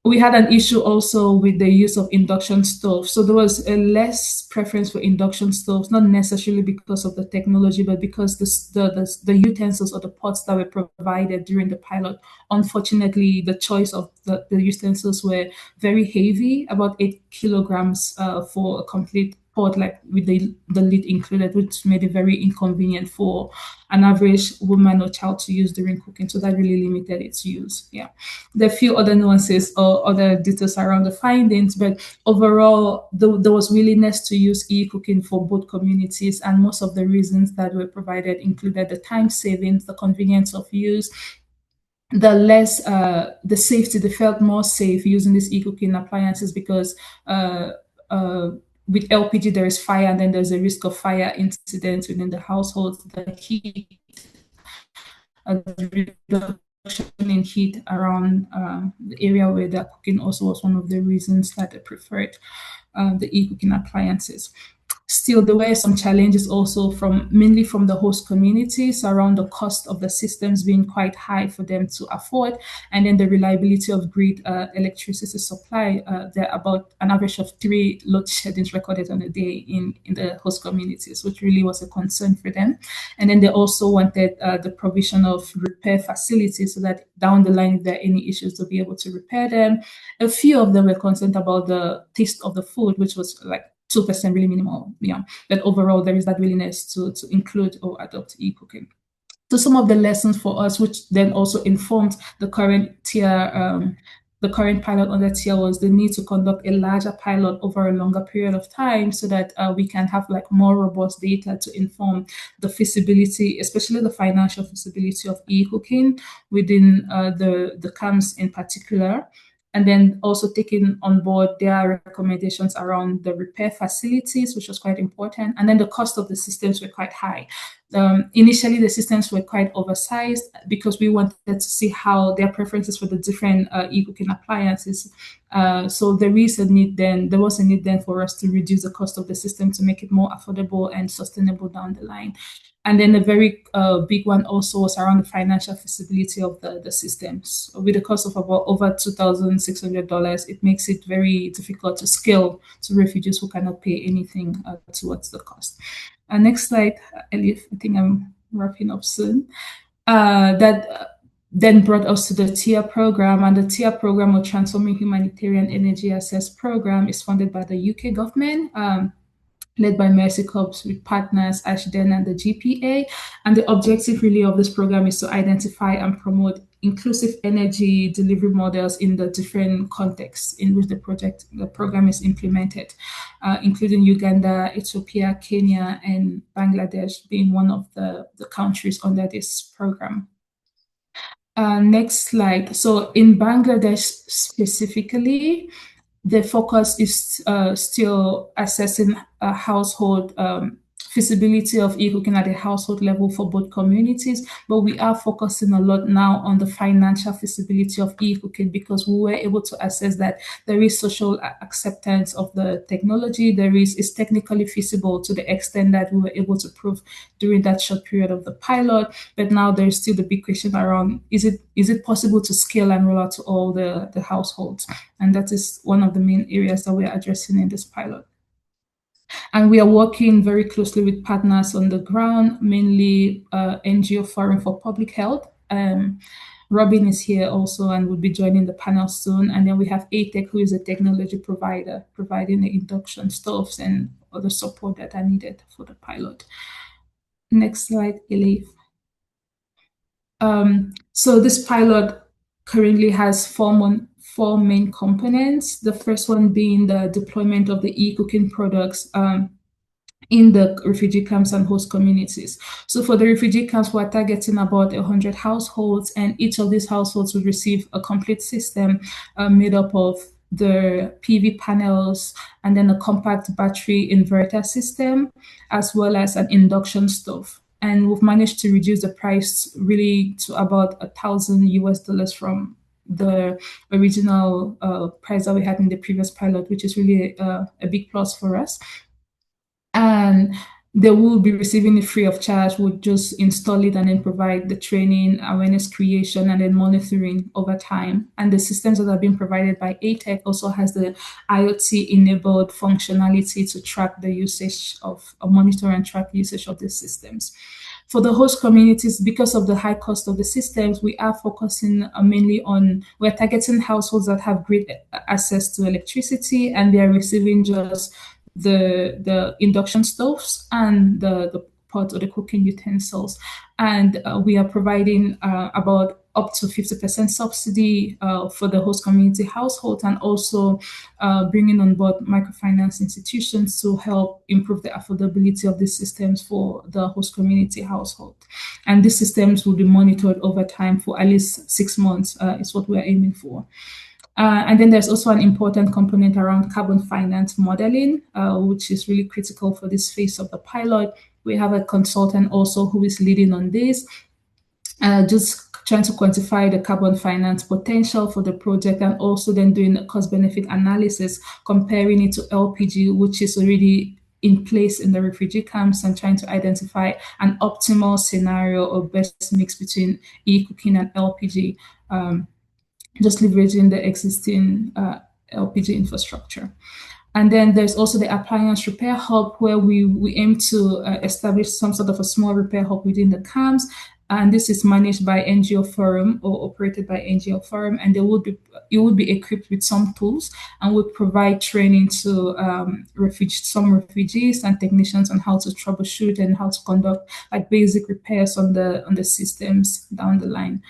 We had an issue also with the use of induction stoves. So there was a less preference for induction stoves, not necessarily because of the technology, but because the utensils or the pots that were provided during the pilot, unfortunately, the choice of the utensils were very heavy, about 8 kilograms for a complete pot, like with the lid included, which made it very inconvenient for an average woman or child to use during cooking. So that really limited its use. Yeah, there are a few other nuances or other details around the findings, but overall, there was willingness to use e-cooking for both communities, and most of the reasons that were provided included the time savings, the convenience of use, the safety. They felt more safe using these e-cooking appliances because with LPG, there is fire, and then there's a risk of fire incidents within the household. The heat, the reduction in heat around the area where they're cooking also was one of the reasons that they preferred the e-cooking appliances. Still, there were some challenges also mainly from the host communities around the cost of the systems being quite high for them to afford, and then the reliability of grid electricity supply. There are about an average of 3 load sheddings recorded on a day in the host communities, which really was a concern for them. And then they also wanted the provision of repair facilities so that down the line, if there are any issues, to be able to repair them. A few of them were concerned about the taste of the food, which was like 2% really minimal, but overall there is that willingness to include or adopt e-cooking. So some of the lessons for us, which then also informed the current THEA, the current pilot on the THEA, was the need to conduct a larger pilot over a longer period of time so that we can have like more robust data to inform the feasibility, especially the financial feasibility of e-cooking within the camps in particular. And then also taking on board their recommendations around the repair facilities, which was quite important. And then the cost of the systems were quite high. Initially, the systems were quite oversized because we wanted to see how their preferences for the different e-cooking appliances. So there was a need then for us to reduce the cost of the system to make it more affordable and sustainable down the line. And then a very big one also was around the financial feasibility of the systems. With a cost of about over $2,600, it makes it very difficult to scale to refugees who cannot pay anything towards the cost. Next slide, Elif. I think I'm wrapping up soon. That then brought us to the THEA program, and the THEA program, or Transforming Humanitarian Energy Access Program, is funded by the UK government, led by Mercy Corps with partners Ashden and the GPA. And the objective really of this program is to identify and promote inclusive energy delivery models in the different contexts in which the program is implemented, including Uganda, Ethiopia, Kenya, and Bangladesh being one of the countries under this program. Next slide. So in Bangladesh specifically, the focus is still assessing household feasibility of e-cooking at a household level for both communities, but we are focusing a lot now on the financial feasibility of e-cooking because we were able to assess that there is social acceptance of the technology. It's technically feasible to the extent that we were able to prove during that short period of the pilot. But now there's still the big question around, is it possible to scale and roll out to all the households? And that is one of the main areas that we're addressing in this pilot. And we are working very closely with partners on the ground, mainly NGO Forum for Public Health. Robin is here also and will be joining the panel soon. And then we have ATEC, who is a technology provider, providing the induction stoves and other support that are needed for the pilot. Next slide, Elif. So this pilot currently has four main components. The first one being the deployment of the e-cooking products in the refugee camps and host communities. So for the refugee camps, we're targeting about 100 households, and each of these households will receive a complete system made up of the PV panels and then a compact battery inverter system, as well as an induction stove. And we've managed to reduce the price really to about $1,000 from the original price that we had in the previous pilot, which is really a big plus for us. And they will be receiving it free of charge. We'll just install it and then provide the training, awareness creation, and then monitoring over time. And the systems that are being provided by ATEC also has the IoT-enabled functionality to track the usage of, monitor and track usage of the systems. For the host communities, because of the high cost of the systems, we are focusing mainly on, we're targeting households that have great access to electricity and they are receiving just the induction stoves and the pot or the cooking utensils. And we are providing about up to 50% subsidy for the host community household, and also bringing on board microfinance institutions to help improve the affordability of these systems for the host community household. And these systems will be monitored over time for at least 6 months is what we're aiming for. And then there's also an important component around carbon finance modeling, which is really critical for this phase of the pilot. We have a consultant also who is leading on this, just trying to quantify the carbon finance potential for the project, and also then doing a cost-benefit analysis, comparing it to LPG, which is already in place in the refugee camps and trying to identify an optimal scenario or best mix between e-cooking and LPG, just leveraging the existing LPG infrastructure. And then there's also the appliance repair hub, where we aim to establish some sort of a small repair hub within the camps. And this is managed by NGO Forum or operated by NGO Forum, and it would be equipped with some tools and would provide training to some refugees and technicians on how to troubleshoot and how to conduct like basic repairs on the systems down the line.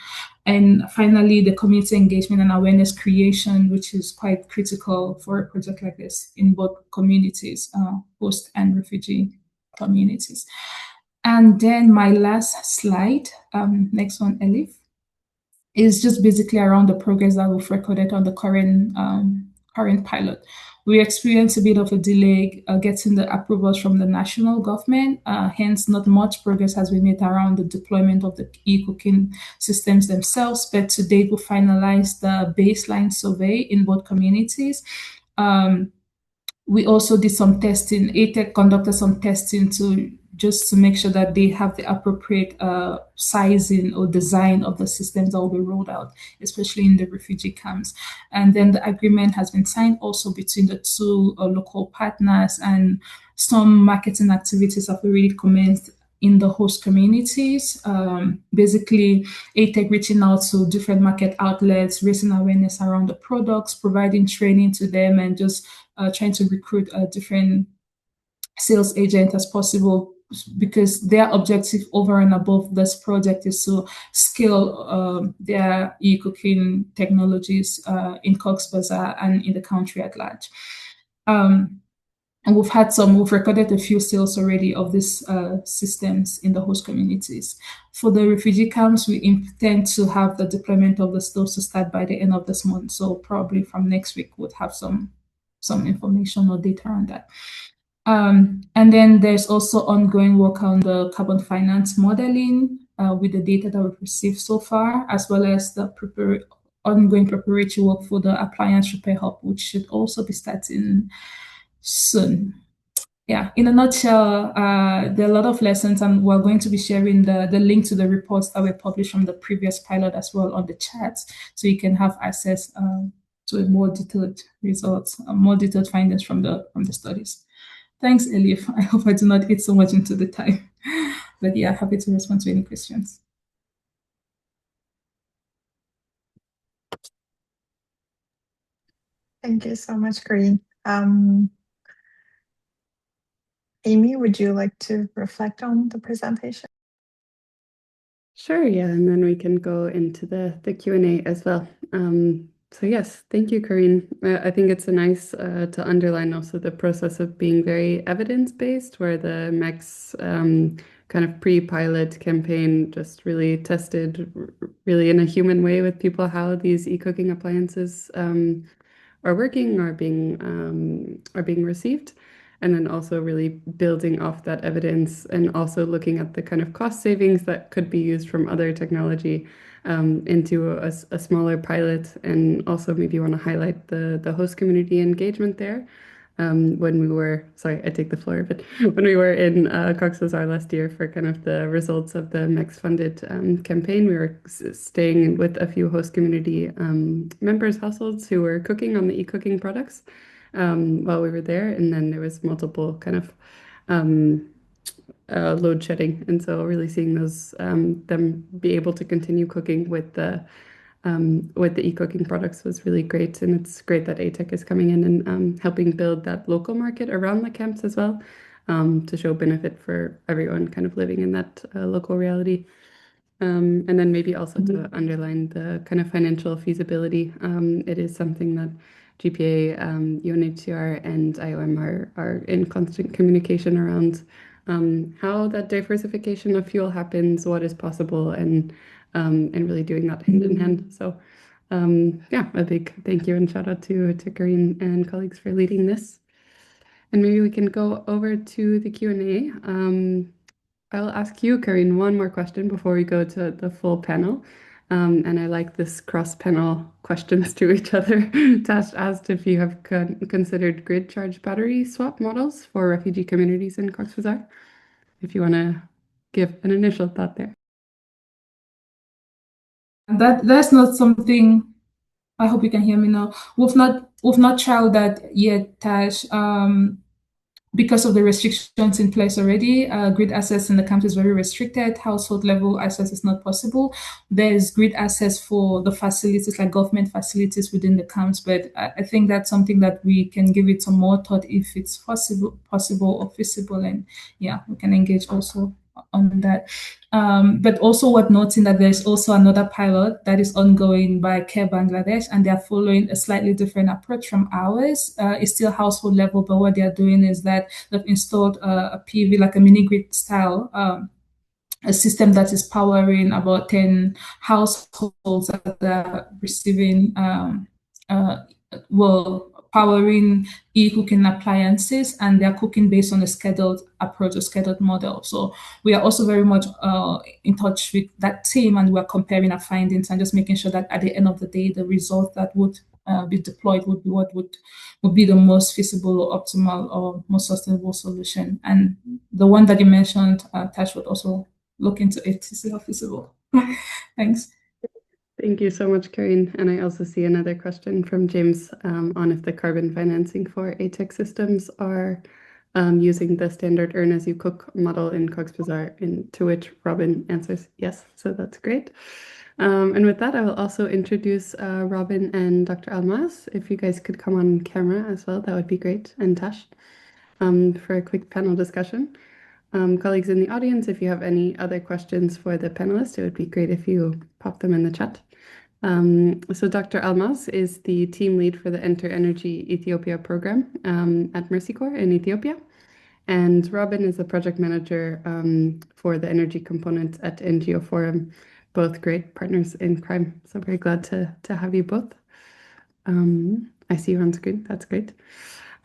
And finally, the community engagement and awareness creation, which is quite critical for a project like this in both communities, host and refugee communities. And then my last slide, next one, Elif, is just basically around the progress that we've recorded on the current pilot. We experienced a bit of a delay getting the approvals from the national government. Hence, not much progress has been made around the deployment of the e-cooking systems themselves. But to date, we finalized the baseline survey in both communities. We also did some testing. ATEC conducted some testing just to make sure that they have the appropriate sizing or design of the systems that will be rolled out, especially in the refugee camps. And then the agreement has been signed also between the two local partners, and some marketing activities have already commenced in the host communities. Basically, ATEC reaching out to different market outlets, raising awareness around the products, providing training to them, and just trying to recruit different sales agents as possible, because their objective over and above this project is to scale their e-cooking technologies in Cox's Bazar and in the country at large. And we've recorded a few sales already of these systems in the host communities. For the refugee camps, we intend to have the deployment of the stores to start by the end of this month. So probably from next week, we'll have some information or data on that. And then there's also ongoing work on the carbon finance modeling with the data that we've received so far, as well as the ongoing preparatory work for the appliance repair hub, which should also be starting soon. Yeah, in a nutshell, there are a lot of lessons, and we're going to be sharing the link to the reports that were published from the previous pilot as well on the chat, so you can have access to more detailed results, more detailed findings from the studies. Thanks, Elif. I hope I do not eat so much into the time. But yeah, happy to respond to any questions. Thank you so much, Corinne. Amy, would you like to reflect on the presentation? Sure, yeah, and then we can go into the Q&A as well. So yes, thank you, Corinne. I think it's nice to underline also the process of being very evidence-based, where the MEX kind of pre-pilot campaign just really tested really in a human way with people how these e-cooking appliances are working, are being received. And then also really building off that evidence and also looking at the kind of cost savings that could be used from other technology into a smaller pilot. And also maybe want to highlight the host community engagement there. When we were, sorry, I take the floor, but when we were in Cox's Bazar last year for kind of the results of the MEX-funded campaign, we were staying with a few host community members' households who were cooking on the e-cooking products while we were there. And then there was multiple kind of load shedding. And so really seeing those, them be able to continue cooking with the e-cooking products was really great. And it's great that ATEC is coming in and helping build that local market around the camps as well, to show benefit for everyone kind of living in that local reality. And then maybe also to underline the kind of financial feasibility. It is something that GPA, UNHCR, and IOM are in constant communication around how that diversification of fuel happens, what is possible, and really doing that hand in hand. So yeah, a big thank you and shout out to Corinne and colleagues for leading this. And maybe we can go over to the Q&A. I'll ask you, Corinne, one more question before we go to the full panel. And I like this cross-panel questions to each other. Tash asked if you have considered grid charge battery swap models for refugee communities in Cox's Bazar. If you want to give an initial thought there. That's not something. I hope you can hear me now. We've not tried that yet, Tash. Because of the restrictions in place already, grid access in the camps is very restricted. Household level access is not possible. There's grid access for the facilities, like government facilities within the camps, but I think that's something that we can give it some more thought if it's possible or feasible, and yeah, we can engage also on that. But also worth noting that there's also another pilot that is ongoing by CARE Bangladesh, and they're following a slightly different approach from ours. It's still household level, but what they're doing is that they've installed a PV, like a mini grid style, a system that is powering about 10 households that are receiving, powering e-cooking appliances, and they're cooking based on a scheduled approach, a scheduled model. So we are also very much in touch with that team, and we're comparing our findings and just making sure that at the end of the day, the result that would be deployed would be what would be the most feasible or optimal or most sustainable solution. And the one that you mentioned, Tash, would also look into it to see how feasible. Thanks. Thank you so much, Karine. And I also see another question from James on if the carbon financing for ATEC systems are using the standard earn as you cook model in Cox's Bazar, to which Robin answers yes. So that's great. And with that, I will also introduce Robin and Dr. Almaz. If you guys could come on camera as well, that would be great. And Tash, for a quick panel discussion. Colleagues in the audience, if you have any other questions for the panelists, it would be great if you pop them in the chat. So Dr. Almaz is the team lead for the Enter Energy Ethiopia program at Mercy Corps in Ethiopia. And Robin is the project manager for the energy component at NGO Forum, both great partners in crime. So very glad to have you both. I see you on screen. That's great.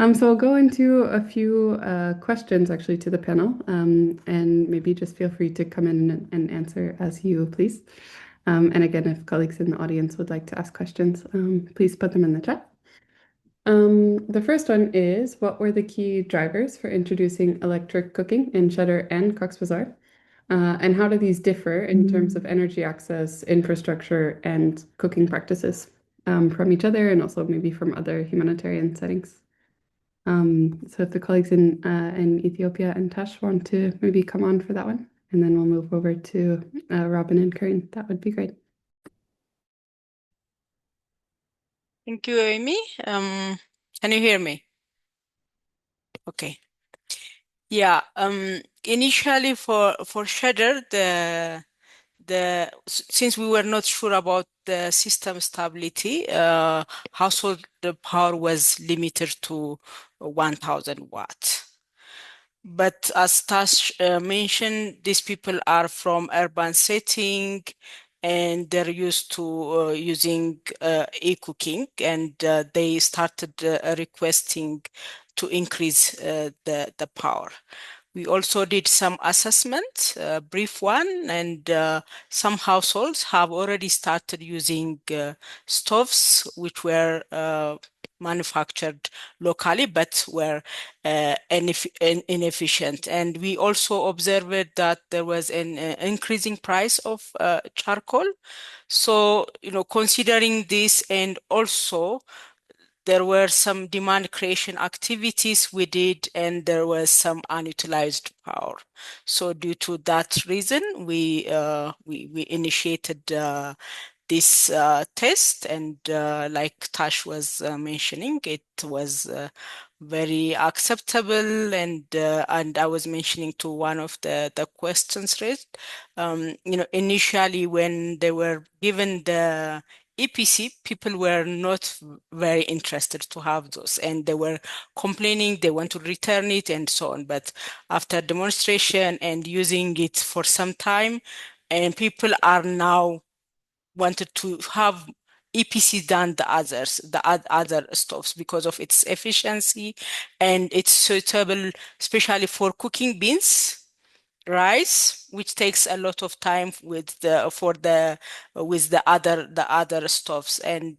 So I'll go into a few questions actually to the panel, and maybe just feel free to come in and answer as you please. And again, if colleagues in the audience would like to ask questions, please put them in the chat. The first one is, what were the key drivers for introducing electric cooking in Cheddar and Cox's Bazar? And how do these differ in terms of energy access, infrastructure, and cooking practices from each other, and also maybe from other humanitarian settings? So if the colleagues in Ethiopia and Tash want to maybe come on for that one, and then we'll move over to Robin and Karine, that would be great. Thank you, Amy. Can you hear me? Okay. Yeah. Initially for Cheddar, since we were not sure about the system stability, household power was limited to 1,000 watts. But as Tash mentioned, these people are from urban setting, and they're used to using e-cooking, and they started requesting to increase the power. We also did some assessment, brief one, and some households have already started using stoves, which were manufactured locally, but were inefficient. And we also observed that there was an increasing price of charcoal. So, considering this, and also there were some demand creation activities we did, and there was some unutilized power. So due to that reason, we initiated this test, and like Tash was mentioning, it was very acceptable, and I was mentioning to one of the questions raised, initially when they were given the EPC, people were not very interested to have those, and they were complaining they want to return it and so on. But after demonstration and using it for some time, and people are now wanted to have EPC than the other stoves because of its efficiency, and it's suitable, especially for cooking beans. rice, which takes a lot of time with the other stuffs. And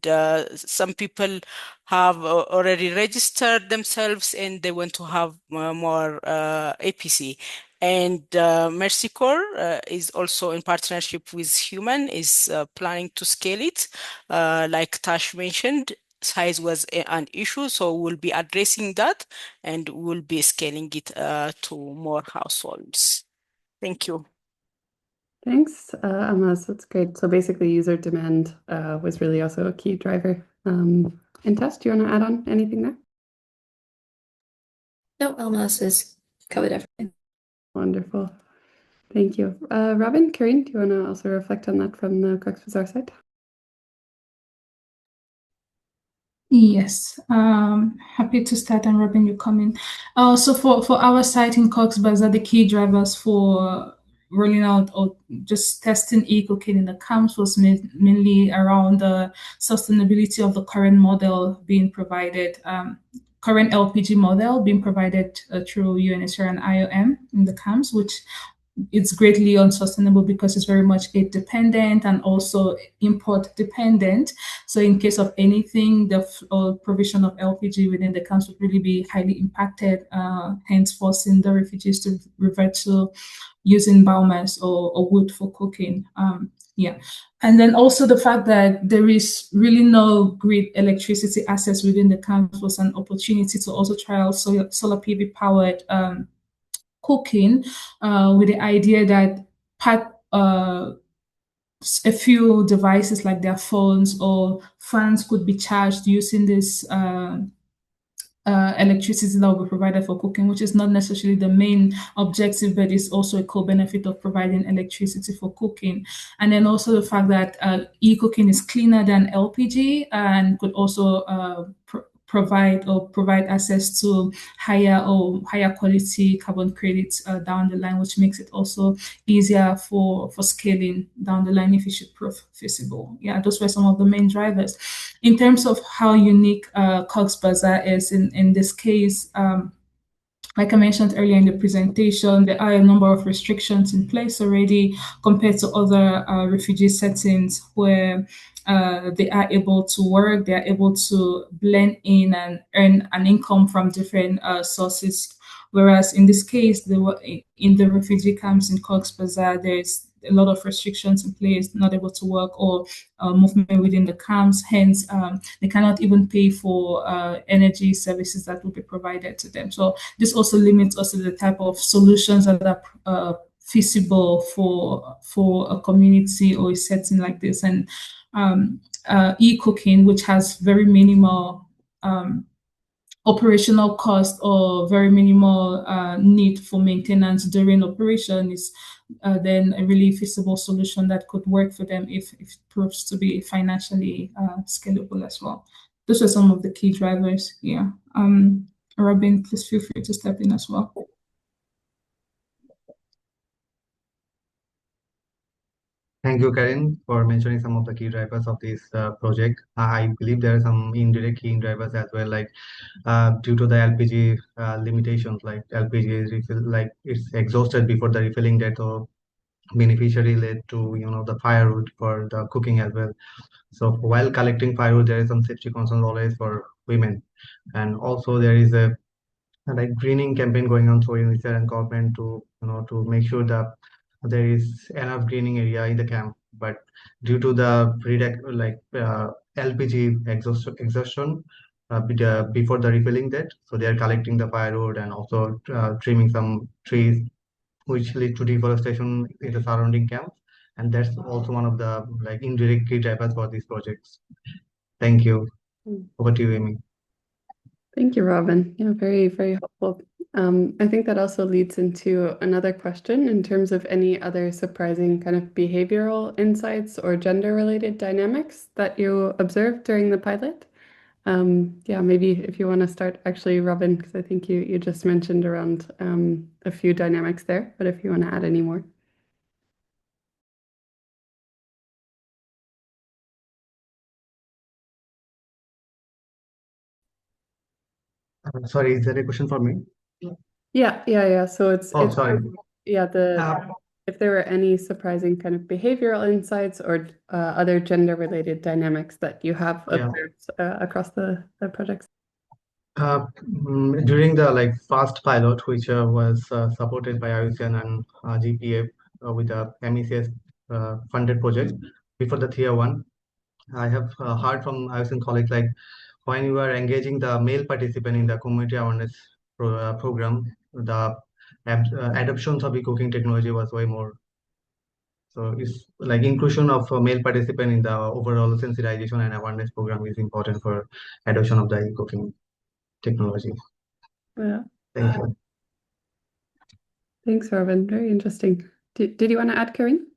some people have already registered themselves and they want to have more APC. And Mercy Corps is also in partnership with Human, is planning to scale it. Like Tash mentioned, size was an issue, so we'll be addressing that and we'll be scaling it to more households. Thank you. Thanks, Almaz. That's great. So basically, user demand was really also a key driver. And Tess, do you want to add on anything there? No, Almaz has covered everything. Wonderful. Thank you. Robin, Karine, do you want to also reflect on that from the Cox's Bazar side? Yes, happy to start, and Robin, you come in. So for our site in Cox's Bazar, the key drivers for rolling out or just testing e-cooking in the camps was mainly around the sustainability of the current model being provided, current LPG model being provided through UNHCR and IOM in the camps, which it's greatly unsustainable because it's very much aid dependent and also import dependent. So in case of anything, the provision of LPG within the camps would really be highly impacted, hence forcing the refugees to revert to using biomass or wood for cooking. Yeah. And then also the fact that there is really no grid electricity access within the camps was an opportunity to also trial solar PV powered cooking, with the idea that a few devices like their phones or fans could be charged using this electricity that will be provided for cooking, which is not necessarily the main objective, but is also a co-benefit of providing electricity for cooking. And then also the fact that e-cooking is cleaner than LPG and could also provide access to higher quality carbon credits down the line, which makes it also easier for scaling down the line if it should prove feasible. Yeah, those were some of the main drivers. In terms of how unique Cox's Bazar is in this case, like I mentioned earlier in the presentation, there are a number of restrictions in place already compared to other refugee settings where they are able to work, they are able to blend in and earn an income from different sources. Whereas in this case, in the refugee camps in Cox's Bazar, there's a lot of restrictions in place, not able to work or movement within the camps. Hence, they cannot even pay for energy services that will be provided to them. So this also limits us to the type of solutions that are feasible for a community or a setting like this. And e-cooking, which has very minimal operational cost or very minimal need for maintenance during operation, is then a really feasible solution that could work for them if it proves to be financially scalable as well. Those are some of the key drivers here. Robin, please feel free to step in as well. Thank you, Karen, for mentioning some of the key drivers of this project. I believe there are some indirect key drivers as well, like due to the LPG limitations, like LPG is it's exhausted before the refilling date, or beneficiary led to the firewood for the cooking as well. So while collecting firewood, there is some safety concerns always for women, and also there is a like greening campaign going on through UNICEF and government to make sure that there is enough greening area in the camp. But due to the LPG exhaustion before the refilling date, so they are collecting the firewood and also trimming some trees, which lead to deforestation in the surrounding camps. And that's also one of the indirect key drivers for these projects. Thank you. Over to you, Amy. Thank you, Robin. Yeah, very, very helpful. I think that also leads into another question in terms of any other surprising kind of behavioral insights or gender-related dynamics that you observed during the pilot. Yeah, maybe if you want to start, actually, Robin, because I think you just mentioned around a few dynamics there, but if you want to add any more. Sorry, is there a question for me? Yeah. So it's sorry. yeah, if there were any surprising kind of behavioral insights or other gender-related dynamics that you have observed across the projects. During the fast pilot, which was supported by IUCN and GPF with the MECS funded project before the THEA one, I have heard from IUCN colleagues when you are engaging the male participant in the community awareness program, the adoption of the cooking technology was way more. So it's inclusion of a male participant in the overall sensitization and awareness program is important for adoption of the cooking technology. Yeah. Thank you. Thanks, Robin. Very interesting. Did you want to add, Karin?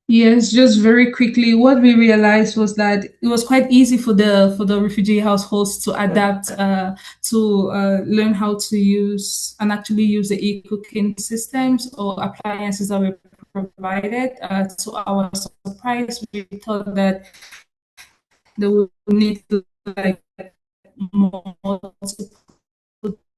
Yes, just very quickly, what we realized was that it was quite easy for the refugee households to adapt, to learn how to use and actually use the e-cooking systems or appliances that were provided. To our surprise, we thought that they would need to multiple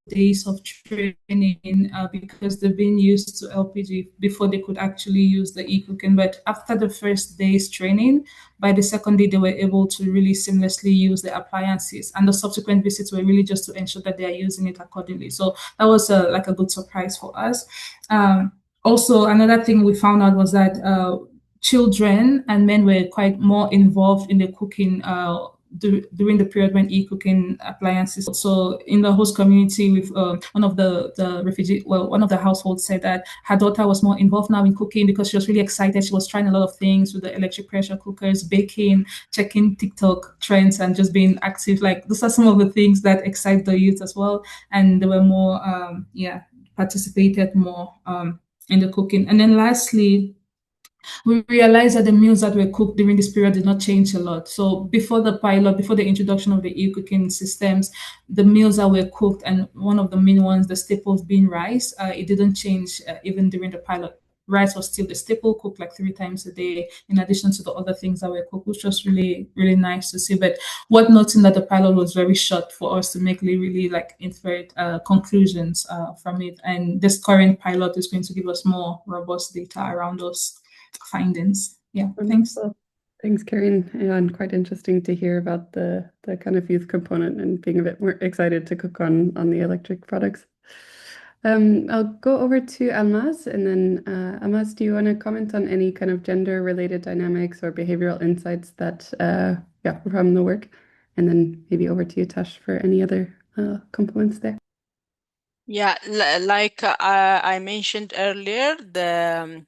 days of training because they've been used to LPG before they could actually use the e-cooking. But after the first day's training, by the second day, they were able to really seamlessly use the appliances. And the subsequent visits were really just to ensure that they are using it accordingly. So that was a good surprise for us. Also, another thing we found out was that children and men were quite more involved in the cooking during the period when e-cooking appliances. So in the host community, with one of the households said that her daughter was more involved now in cooking because she was really excited. She was trying a lot of things with the electric pressure cookers, baking, checking TikTok trends, and just being active. Those are some of the things that excite the youth as well. And they were more, participated more in the cooking. And then lastly, we realized that the meals that were cooked during this period did not change a lot. So before the introduction of the e-cooking systems, the meals that were cooked, and one of the main ones, the staples being rice, it didn't change even during the pilot. Rice was still the staple, cooked 3 times a day, in addition to the other things that were cooked, which was really, really nice to see. But what noting that the pilot was very short for us to make really inferred conclusions from it. And this current pilot is going to give us more robust data around those findings. Yeah, thanks. Thanks, Karin. And quite interesting to hear about the kind of youth component and being a bit more excited to cook on the electric products. I'll go over to Almaz, and then Almaz, do you want to comment on any kind of gender-related dynamics or behavioral insights that from the work? And then maybe over to you, Tash, for any other components there. Yeah, like I mentioned earlier, the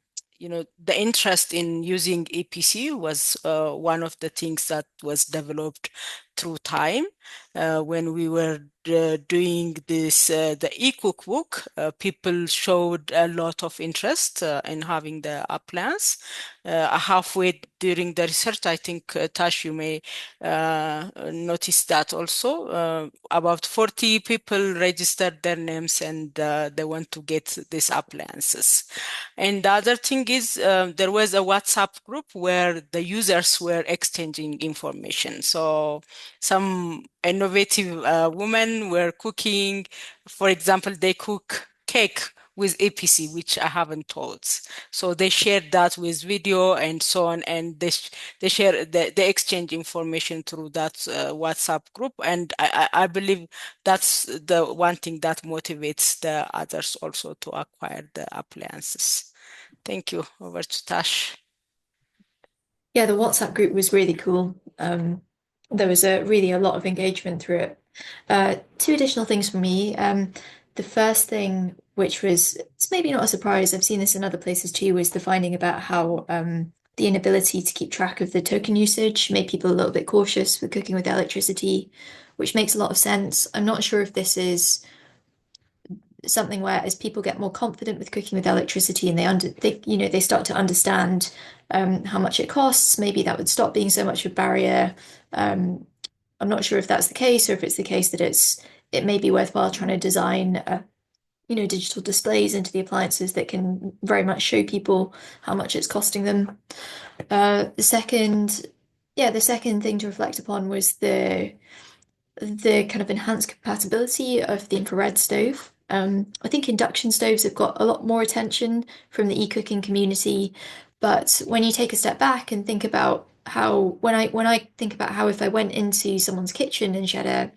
interest in using APC was one of the things that was developed through time. When we were doing this, the e-cookbook, people showed a lot of interest in having the appliance. Halfway during the research, I think, Tash, you may notice that also. About 40 people registered their names and they want to get these appliances. And the other thing is there was a WhatsApp group where the users were exchanging information. So some innovative women were cooking. For example, they cook cake with APC, which I haven't told. So they shared that with video and so on, and they exchange information through that WhatsApp group. And I believe that's the one thing that motivates the others also to acquire the appliances. Thank you. Over to Tash. Yeah, the WhatsApp group was really cool. There was really a lot of engagement through it. 2 additional things for me. The first thing, which was, it's maybe not a surprise, I've seen this in other places too, was the finding about how the inability to keep track of the token usage made people a little bit cautious with cooking with electricity, which makes a lot of sense. I'm not sure if this is something where as people get more confident with cooking with electricity and they start to understand how much it costs, maybe that would stop being so much of a barrier. I'm not sure if that's the case, or if it's the case that it may be worthwhile trying to design digital displays into the appliances that can very much show people how much it's costing them. The second thing to reflect upon was the kind of enhanced compatibility of the infrared stove. I think induction stoves have got a lot more attention from the e-cooking community, but when you take a step back and think about how when I think about how if I went into someone's kitchen in Cheddar,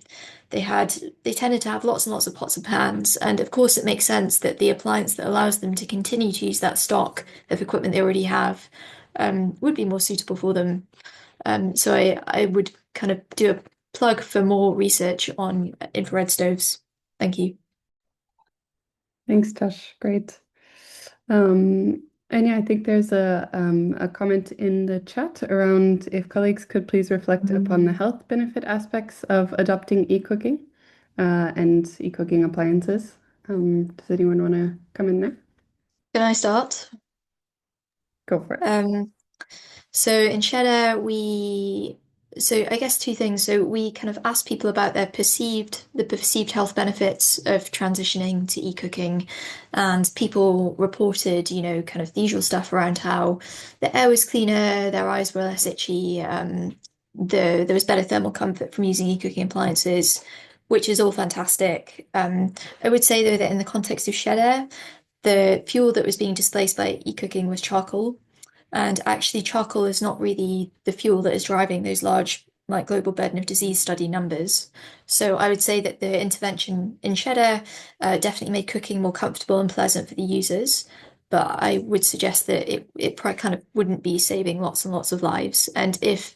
they tended to have lots and lots of pots and pans, and of course it makes sense that the appliance that allows them to continue to use that stock of equipment they already have would be more suitable for them. So I would kind of do a plug for more research on infrared stoves. Thank you. Thanks, Tash. Great. And yeah, I think there's a comment in the chat around if colleagues could please reflect upon the health benefit aspects of adopting e-cooking and e-cooking appliances. Does anyone want to come in there? Can I start? Go for it. So in Cheddar, so I guess two things. So we kind of asked people about the perceived health benefits of transitioning to e-cooking, and people reported, kind of the usual stuff around how the air was cleaner, their eyes were less itchy, there was better thermal comfort from using e-cooking appliances, which is all fantastic. I would say though that in the context of Cheddar, the fuel that was being displaced by e-cooking was charcoal. And actually, charcoal is not really the fuel that is driving those large, like global burden of disease study numbers. So I would say that the intervention in Cheddar definitely made cooking more comfortable and pleasant for the users. But I would suggest that it kind of wouldn't be saving lots and lots of lives. And if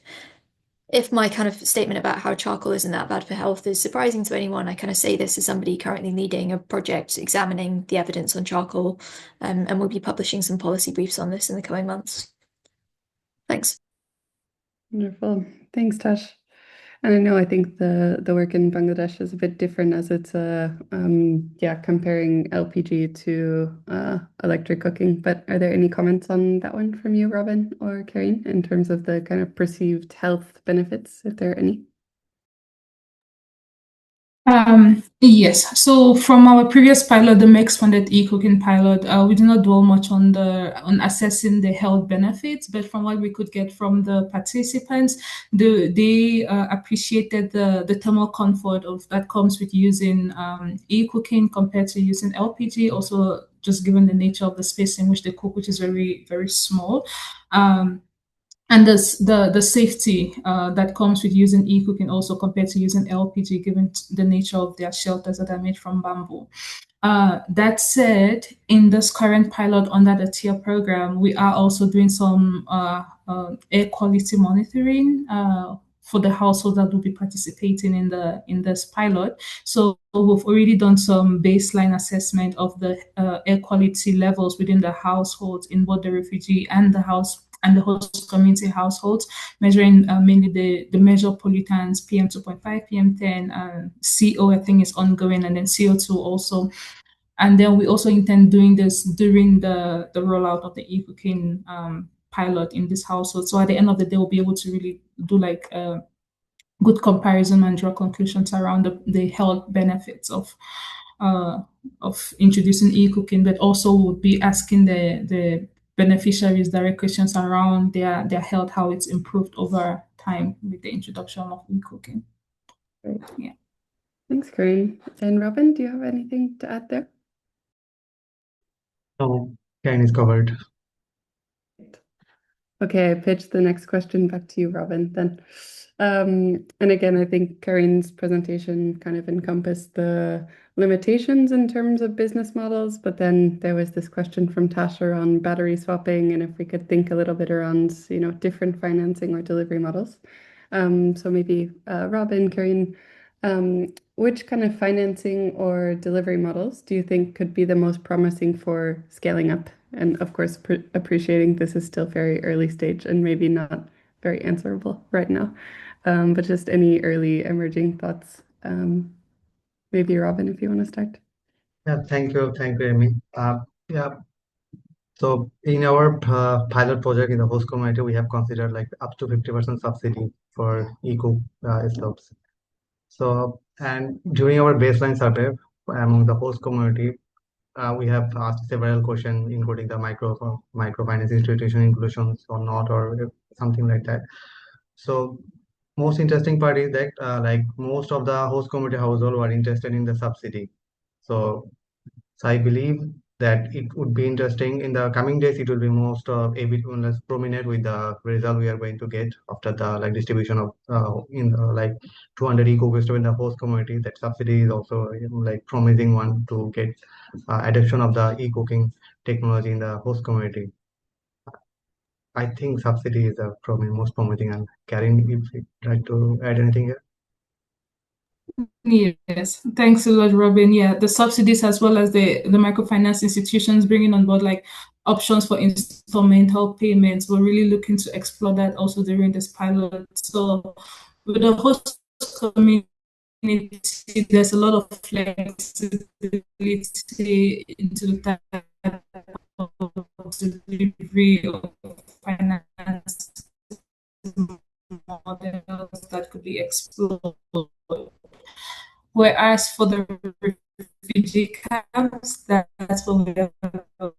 my kind of statement about how charcoal isn't that bad for health is surprising to anyone, I kind of say this as somebody currently leading a project examining the evidence on charcoal, and we'll be publishing some policy briefs on this in the coming months. Thanks. Wonderful. Thanks, Tash. And I think the work in Bangladesh is a bit different as it's comparing LPG to electric cooking. But are there any comments on that one from you, Robin or Karine, in terms of the kind of perceived health benefits, if there are any? Yes. So from our previous pilot, the MEX-funded e-cooking pilot, we did not dwell much on assessing the health benefits, but from what we could get from the participants, they appreciated the thermal comfort that comes with using e-cooking compared to using LPG. Also, just given the nature of the space in which they cook, which is very, very small. And the safety that comes with using e-cooking also compared to using LPG, given the nature of their shelters that are made from bamboo. That said, in this current pilot under the THEA program, we are also doing some air quality monitoring for the households that will be participating in this pilot. So we've already done some baseline assessment of the air quality levels within the households in both the refugee and the host community households, measuring mainly the measure pollutants, PM 2.5, PM 10, CO I think is ongoing, and then CO2 also. And then we also intend doing this during the rollout of the e-cooking pilot in this household. So at the end of the day, we'll be able to really do like a good comparison and draw conclusions around the health benefits of introducing e-cooking, but also would be asking the beneficiaries direct questions around their health, how it's improved over time with the introduction of e-cooking. Great. Yeah. Thanks, Karine. And Robin, do you have anything to add there? No, Karine is covered. Okay, I pitch the next question back to you, Robin, then. And again, I think Karine's presentation kind of encompassed the limitations in terms of business models, but then there was this question from Tasha on battery swapping, and if we could think a little bit around, different financing or delivery models. So maybe Robin, Karine, which kind of financing or delivery models do you think could be the most promising for scaling up? And of course, appreciating this is still very early stage and maybe not very answerable right now. But just any early emerging thoughts. Maybe Robin, if you want to start. Yeah, thank you, Amy. So in our pilot project in the host community, we have considered like up to 50% subsidy for eco slopes. So, and during our baseline survey among the host community, we have asked several questions, including the microfinance institution inclusions or not, or something like that. So most interesting part is that like most of the host community household were interested in the subsidy. So So I believe that it would be interesting in the coming days. It will be most a bit less prominent with the result we are going to get after the like distribution of in the like 200 eco waste in the host community. That subsidy is also like promising one to get adoption of the e-cooking technology in the host community. I think subsidy is most promising. And Karen, if you'd like to add anything here. Yes, thanks a lot, Robin. Yeah, the subsidies as well as the microfinance institutions bringing on board like options for installmental payments. We're really looking to explore that also during this pilot. So with the host community, there's a lot of flexibility into the type of delivery of finance models that could be explored. Whereas for the refugee camps, that's where we have a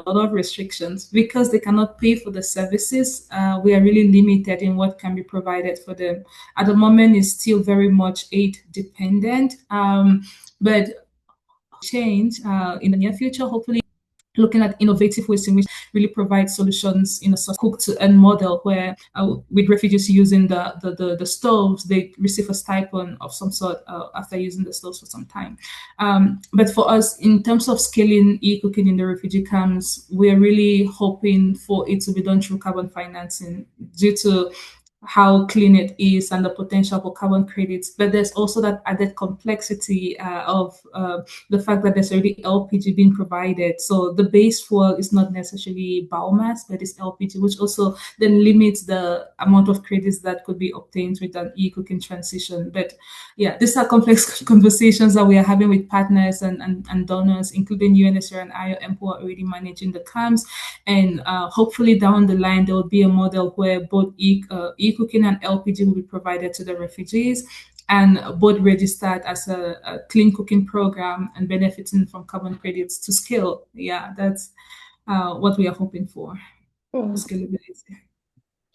lot of restrictions because they cannot pay for the services. We are really limited in what can be provided for them. At the moment, it's still very much aid dependent, but change in the near future, hopefully looking at innovative ways in which really provide solutions in a cook to earn model where with refugees using the stoves, they receive a stipend of some sort after using the stoves for some time. But for us, in terms of scaling e-cooking in the refugee camps, we're really hoping for it to be done through carbon financing due to how clean it is and the potential for carbon credits. But there's also that added complexity of the fact that there's already LPG being provided. So the base fuel is not necessarily biomass, but it's LPG, which also then limits the amount of credits that could be obtained with an e-cooking transition. But yeah, these are complex conversations that we are having with partners and donors, including UNHCR and IOM, who are already managing the camps. And hopefully down the line, there will be a model where both e-cooking and LPG will be provided to the refugees and both registered as a clean cooking program and benefiting from carbon credits to scale. Yeah, that's what we are hoping for. Cool. Scalability.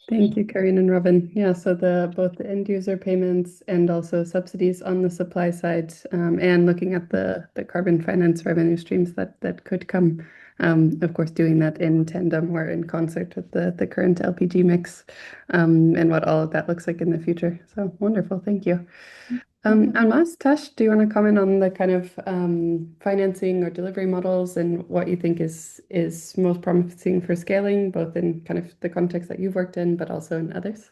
Thank you, Karen and Robin. Yeah, so both the end user payments and also subsidies on the supply side, and looking at the carbon finance revenue streams that could come. Of course, doing that in tandem or in concert with the current LPG mix, and what all of that looks like in the future. So wonderful, thank you. Almas, Tash, do you want to comment on the kind of financing or delivery models and what you think is most promising for scaling, both in kind of the context that you've worked in, but also in others?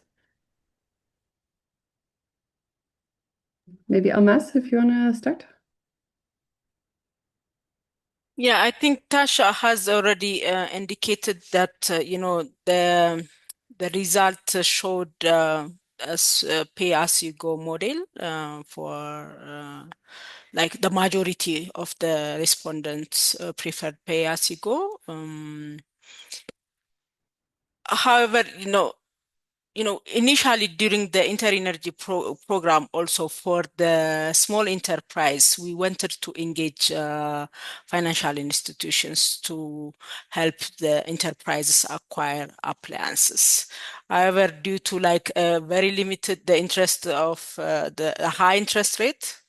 Maybe Almas, if you want to start. Yeah, I think Tasha has already indicated that the result showed as pay as you go model for like the majority of the respondents preferred pay as you go. However, initially during the InterEnergy program, also for the small enterprise, we wanted to engage financial institutions to help the enterprises acquire appliances. However, due to very limited the interest of the high interest rate,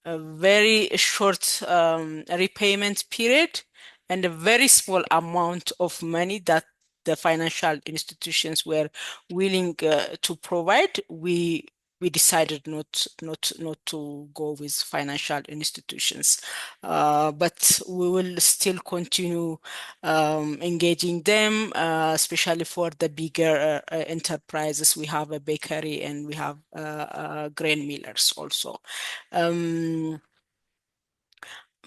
a very short repayment period, and a very small amount of money that the financial institutions were willing to provide, we decided not to go with financial institutions, but we will still continue engaging them, especially for the bigger enterprises. We have a bakery and we have grain millers also.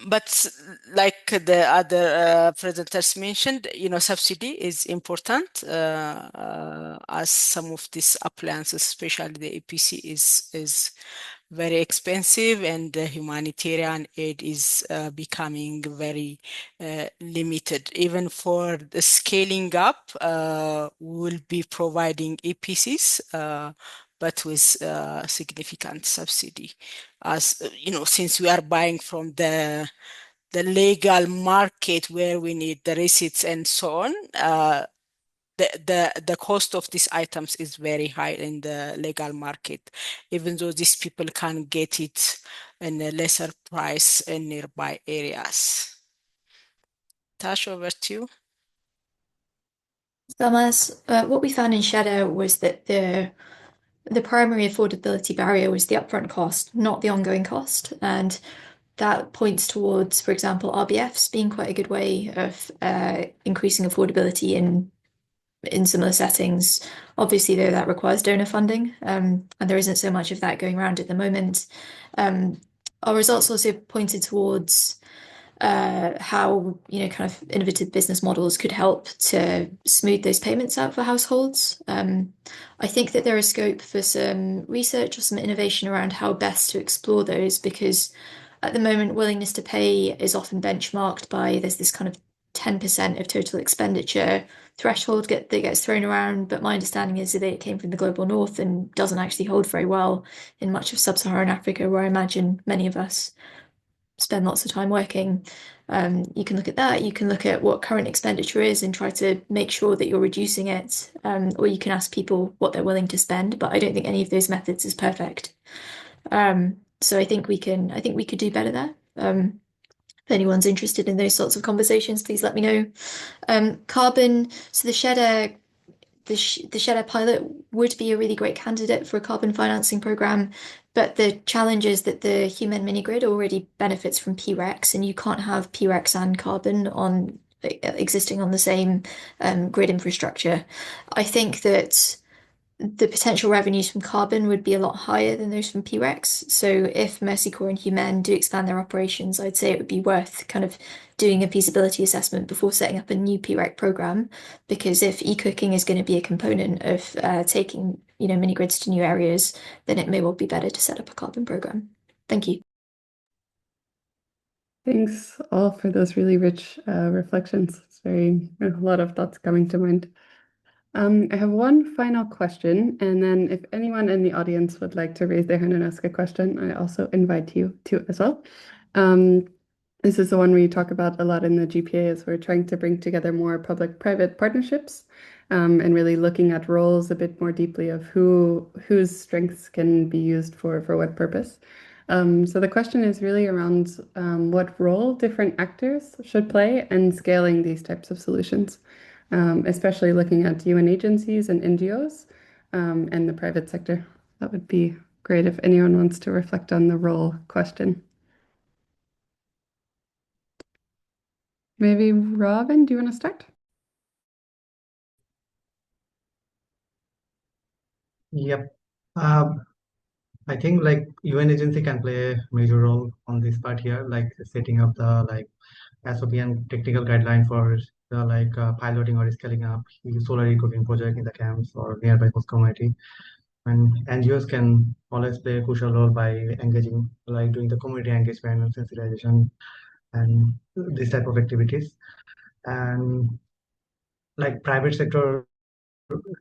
But like the other presenters mentioned, subsidy is important as some of these appliances, especially the APC, is very expensive, and the humanitarian aid is becoming very limited. Even for the scaling up, we'll be providing APCs, but with significant subsidy. As since we are buying from the legal market where we need the receipts and so on, the cost of these items is very high in the legal market, even though these people can get it in a lesser price in nearby areas. Tash, over to you. Thomas, what we found in Shadow was that the primary affordability barrier was the upfront cost, not the ongoing cost. And that points towards, for example, RBFs being quite a good way of increasing affordability in similar settings. Obviously, though, that requires donor funding, and there isn't so much of that going around at the moment. Our results also pointed towards how kind of innovative business models could help to smooth those payments out for households. I think that there is scope for some research or some innovation around how best to explore those, because at the moment willingness to pay is often benchmarked by there's this kind of 10% of total expenditure threshold that gets thrown around, but my understanding is that it came from the global north and doesn't actually hold very well in much of sub-Saharan Africa, where I imagine many of us spend lots of time working. You can look at that, you can look at what current expenditure is and try to make sure that you're reducing it, or you can ask people what they're willing to spend, but I don't think any of those methods is perfect. So I think we could do better there. If anyone's interested in those sorts of conversations, please let me know. Carbon, so the Shedder pilot would be a really great candidate for a carbon financing program, but the challenge is that the human mini-grid already benefits from PREX, and you can't have PREX and carbon existing on the same grid infrastructure. I think that the potential revenues from carbon would be a lot higher than those from PREX. So if Mercy Corps and Human do expand their operations, I'd say it would be worth kind of doing a feasibility assessment before setting up a new PREC program, because if e-cooking is going to be a component of taking mini grids to new areas, then it may well be better to set up a carbon program. Thank you. Thanks all for those really rich reflections. It's a lot of thoughts coming to mind. I have one final question, and then if anyone in the audience would like to raise their hand and ask a question, I also invite you to as well. This is the one we talk about a lot in the GPA, as we're trying to bring together more public-private partnerships, and really looking at roles a bit more deeply of whose strengths can be used for what purpose. So the question is really around what role different actors should play in scaling these types of solutions. Especially looking at UN agencies and NGOs and the private sector. That would be great if anyone wants to reflect on the role question. Maybe Robin, do you want to start? Yep. I think like UN agency can play a major role on this part here, like setting up the SOP and technical guideline for the piloting or scaling up solar e-cooking project in the camps or nearby host community. And NGOs can always play a crucial role by engaging, like doing the community engagement and sensitization and this type of activities. And like private sector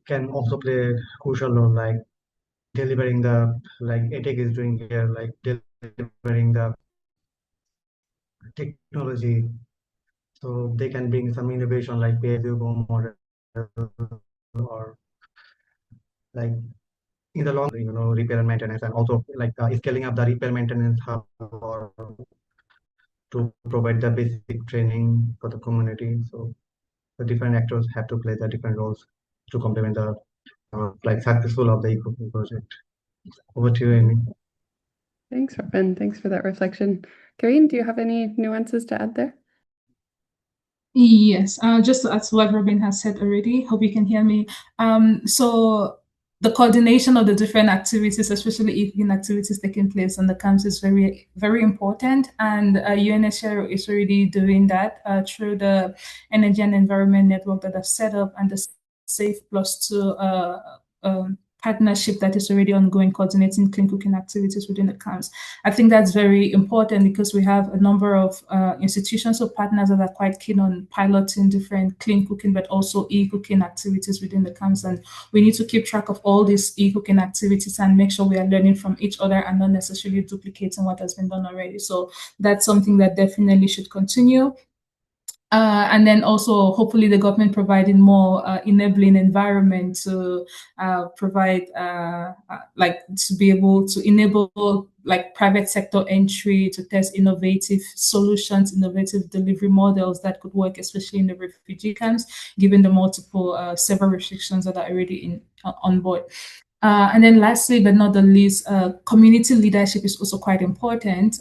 can also play a crucial role, like delivering like ETEC is doing here, like delivering the technology. So they can bring some innovation like behavioural model or like in the long, repair and maintenance, and also like scaling up the repair maintenance hub or to provide the basic training for the community. So the different actors have to play the different roles to complement the like successful of the eco project. Over to you, Amy. Thanks, Robin. Thanks for that reflection. Karine, do you have any nuances to add there? Yes, just to add to what Robin has said already, hope you can hear me. So the coordination of the different activities, especially e-cooking activities taking place on the camps, is very, very important. And UNHCR is already doing that through the Energy and Environment Network that I've set up, and the Safe Plus 2 partnership that is already ongoing, coordinating clean cooking activities within the camps. I think that's very important because we have a number of institutions or partners that are quite keen on piloting different clean cooking, but also e-cooking activities within the camps. And we need to keep track of all these e-cooking activities and make sure we are learning from each other and not necessarily duplicating what has been done already. So that's something that definitely should continue. And then also hopefully the government providing more enabling environment to provide to be able to enable like private sector entry to test innovative solutions, innovative delivery models that could work, especially in the refugee camps, given the multiple several restrictions that are already on board. And then lastly, but not the least, community leadership is also quite important.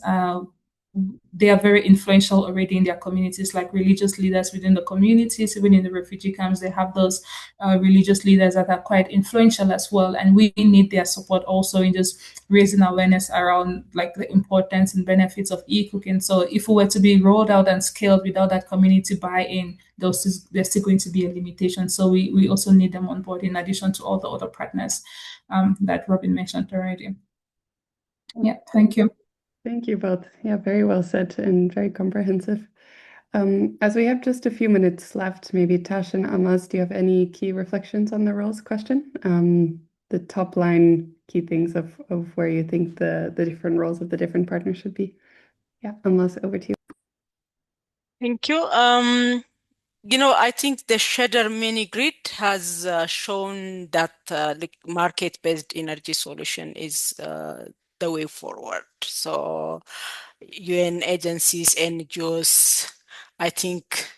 They are very influential already in their communities, like religious leaders within the communities, even in the refugee camps, they have those religious leaders that are quite influential as well. And we need their support also in just raising awareness around like the importance and benefits of e-cooking. So if we were to be rolled out and scaled without that community buy-in, there's still going to be a limitation. So we also need them on board in addition to all the other partners that Robin mentioned already. Yeah, thank you. Thank you both. Yeah, very well said and very comprehensive. As we have just a few minutes left, maybe Tash and Amas, do you have any key reflections on the roles question? The top line key things of where you think the different roles of the different partners should be. Yeah, Amas, over to you. Thank you. I think the shader mini grid has shown that like market-based energy solution is the way forward. So UN agencies, NGOs, I think,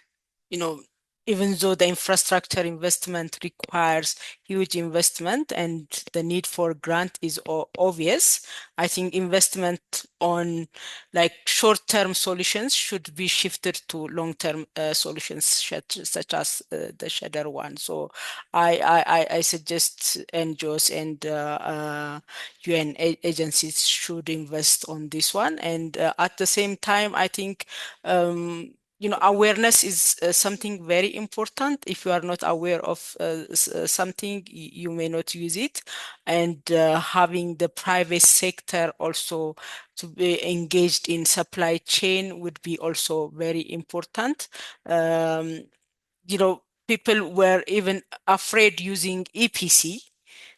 even though the infrastructure investment requires huge investment and the need for grant is obvious, I think investment on like short-term solutions should be shifted to long-term solutions such as the shader one. So I suggest NGOs and UN agencies should invest on this one. And at the same time, I think awareness is something very important. If you are not aware of something, you may not use it. And having the private sector also to be engaged in supply chain would be also very important. People were even afraid using EPC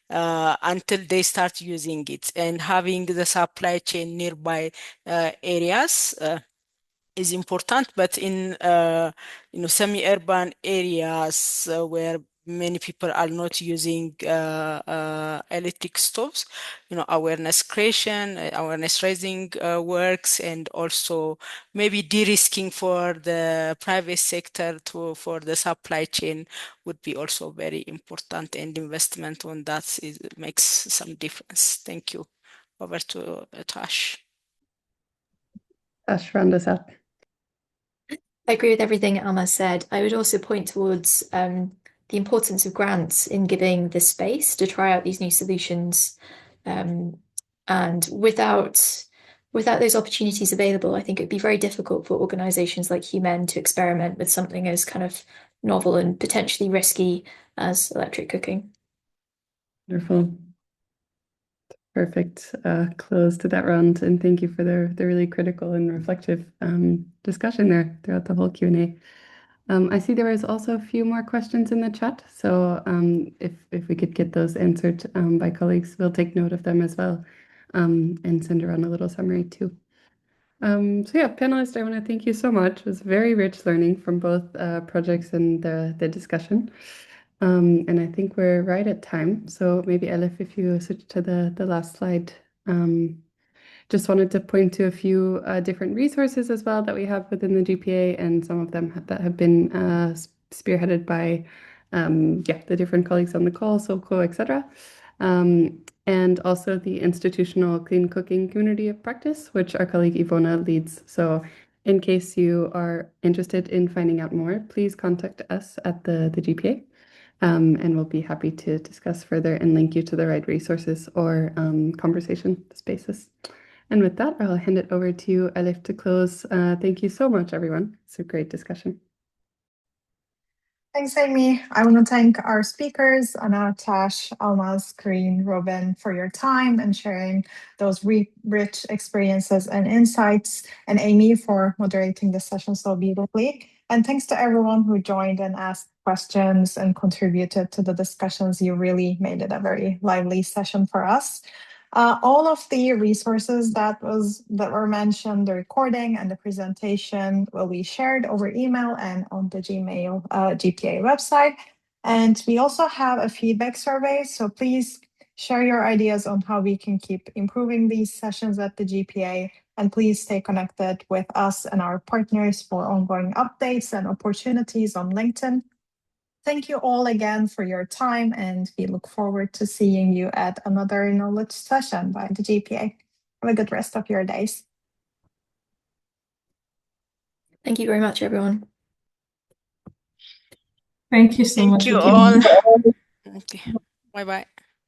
until they start using it, and having the supply chain nearby areas is important. But in semi-urban areas where many people are not using electric stoves, awareness creation, awareness raising works, and also maybe de-risking for the private sector for the supply chain would be also very important, and investment on that makes some difference. Thank you. Over to Tash. Tash, round us out. I agree with everything Alma said. I would also point towards the importance of grants in giving the space to try out these new solutions. And without those opportunities available, I think it'd be very difficult for organizations like Human to experiment with something as kind of novel and potentially risky as electric cooking. Wonderful. Perfect close to that round, and thank you for the really critical and reflective discussion there throughout the whole Q&A. I see there was also a few more questions in the chat, so if we could get those answered by colleagues, we'll take note of them as well and send around a little summary too. So yeah, panelists, I want to thank you so much. It was very rich learning from both projects and the discussion. And I think we're right at time. So maybe Elif, if you switch to the last slide. Just wanted to point to a few different resources as well that we have within the GPA, and some of them that have been spearheaded by the different colleagues on the call, Sobco, etc. And also the institutional clean cooking community of practice, which our colleague Ivona leads. So in case you are interested in finding out more, please contact us at the GPA. And we'll be happy to discuss further and link you to the right resources or conversation spaces. And with that, I'll hand it over to you, Elif, to close. Thank you so much, everyone. It's a great discussion. Thanks, Amy. I want to thank our speakers, Anna, Tash, Almaz, Karine, Robin, for your time and sharing those rich experiences and insights, and Amy for moderating the session so beautifully. And thanks to everyone who joined and asked questions and contributed to the discussions. You really made it a very lively session for us. All of the resources that were mentioned, the recording and the presentation, will be shared over email and on the GPA website. And we also have a feedback survey, so please share your ideas on how we can keep improving these sessions at the GPA, and please stay connected with us and our partners for ongoing updates and opportunities on LinkedIn. Thank you all again for your time, and we look forward to seeing you at another knowledge session by the GPA. Have a good rest of your days. Thank you very much, everyone. Thank you so much. Thank you all. Okay. Bye-bye.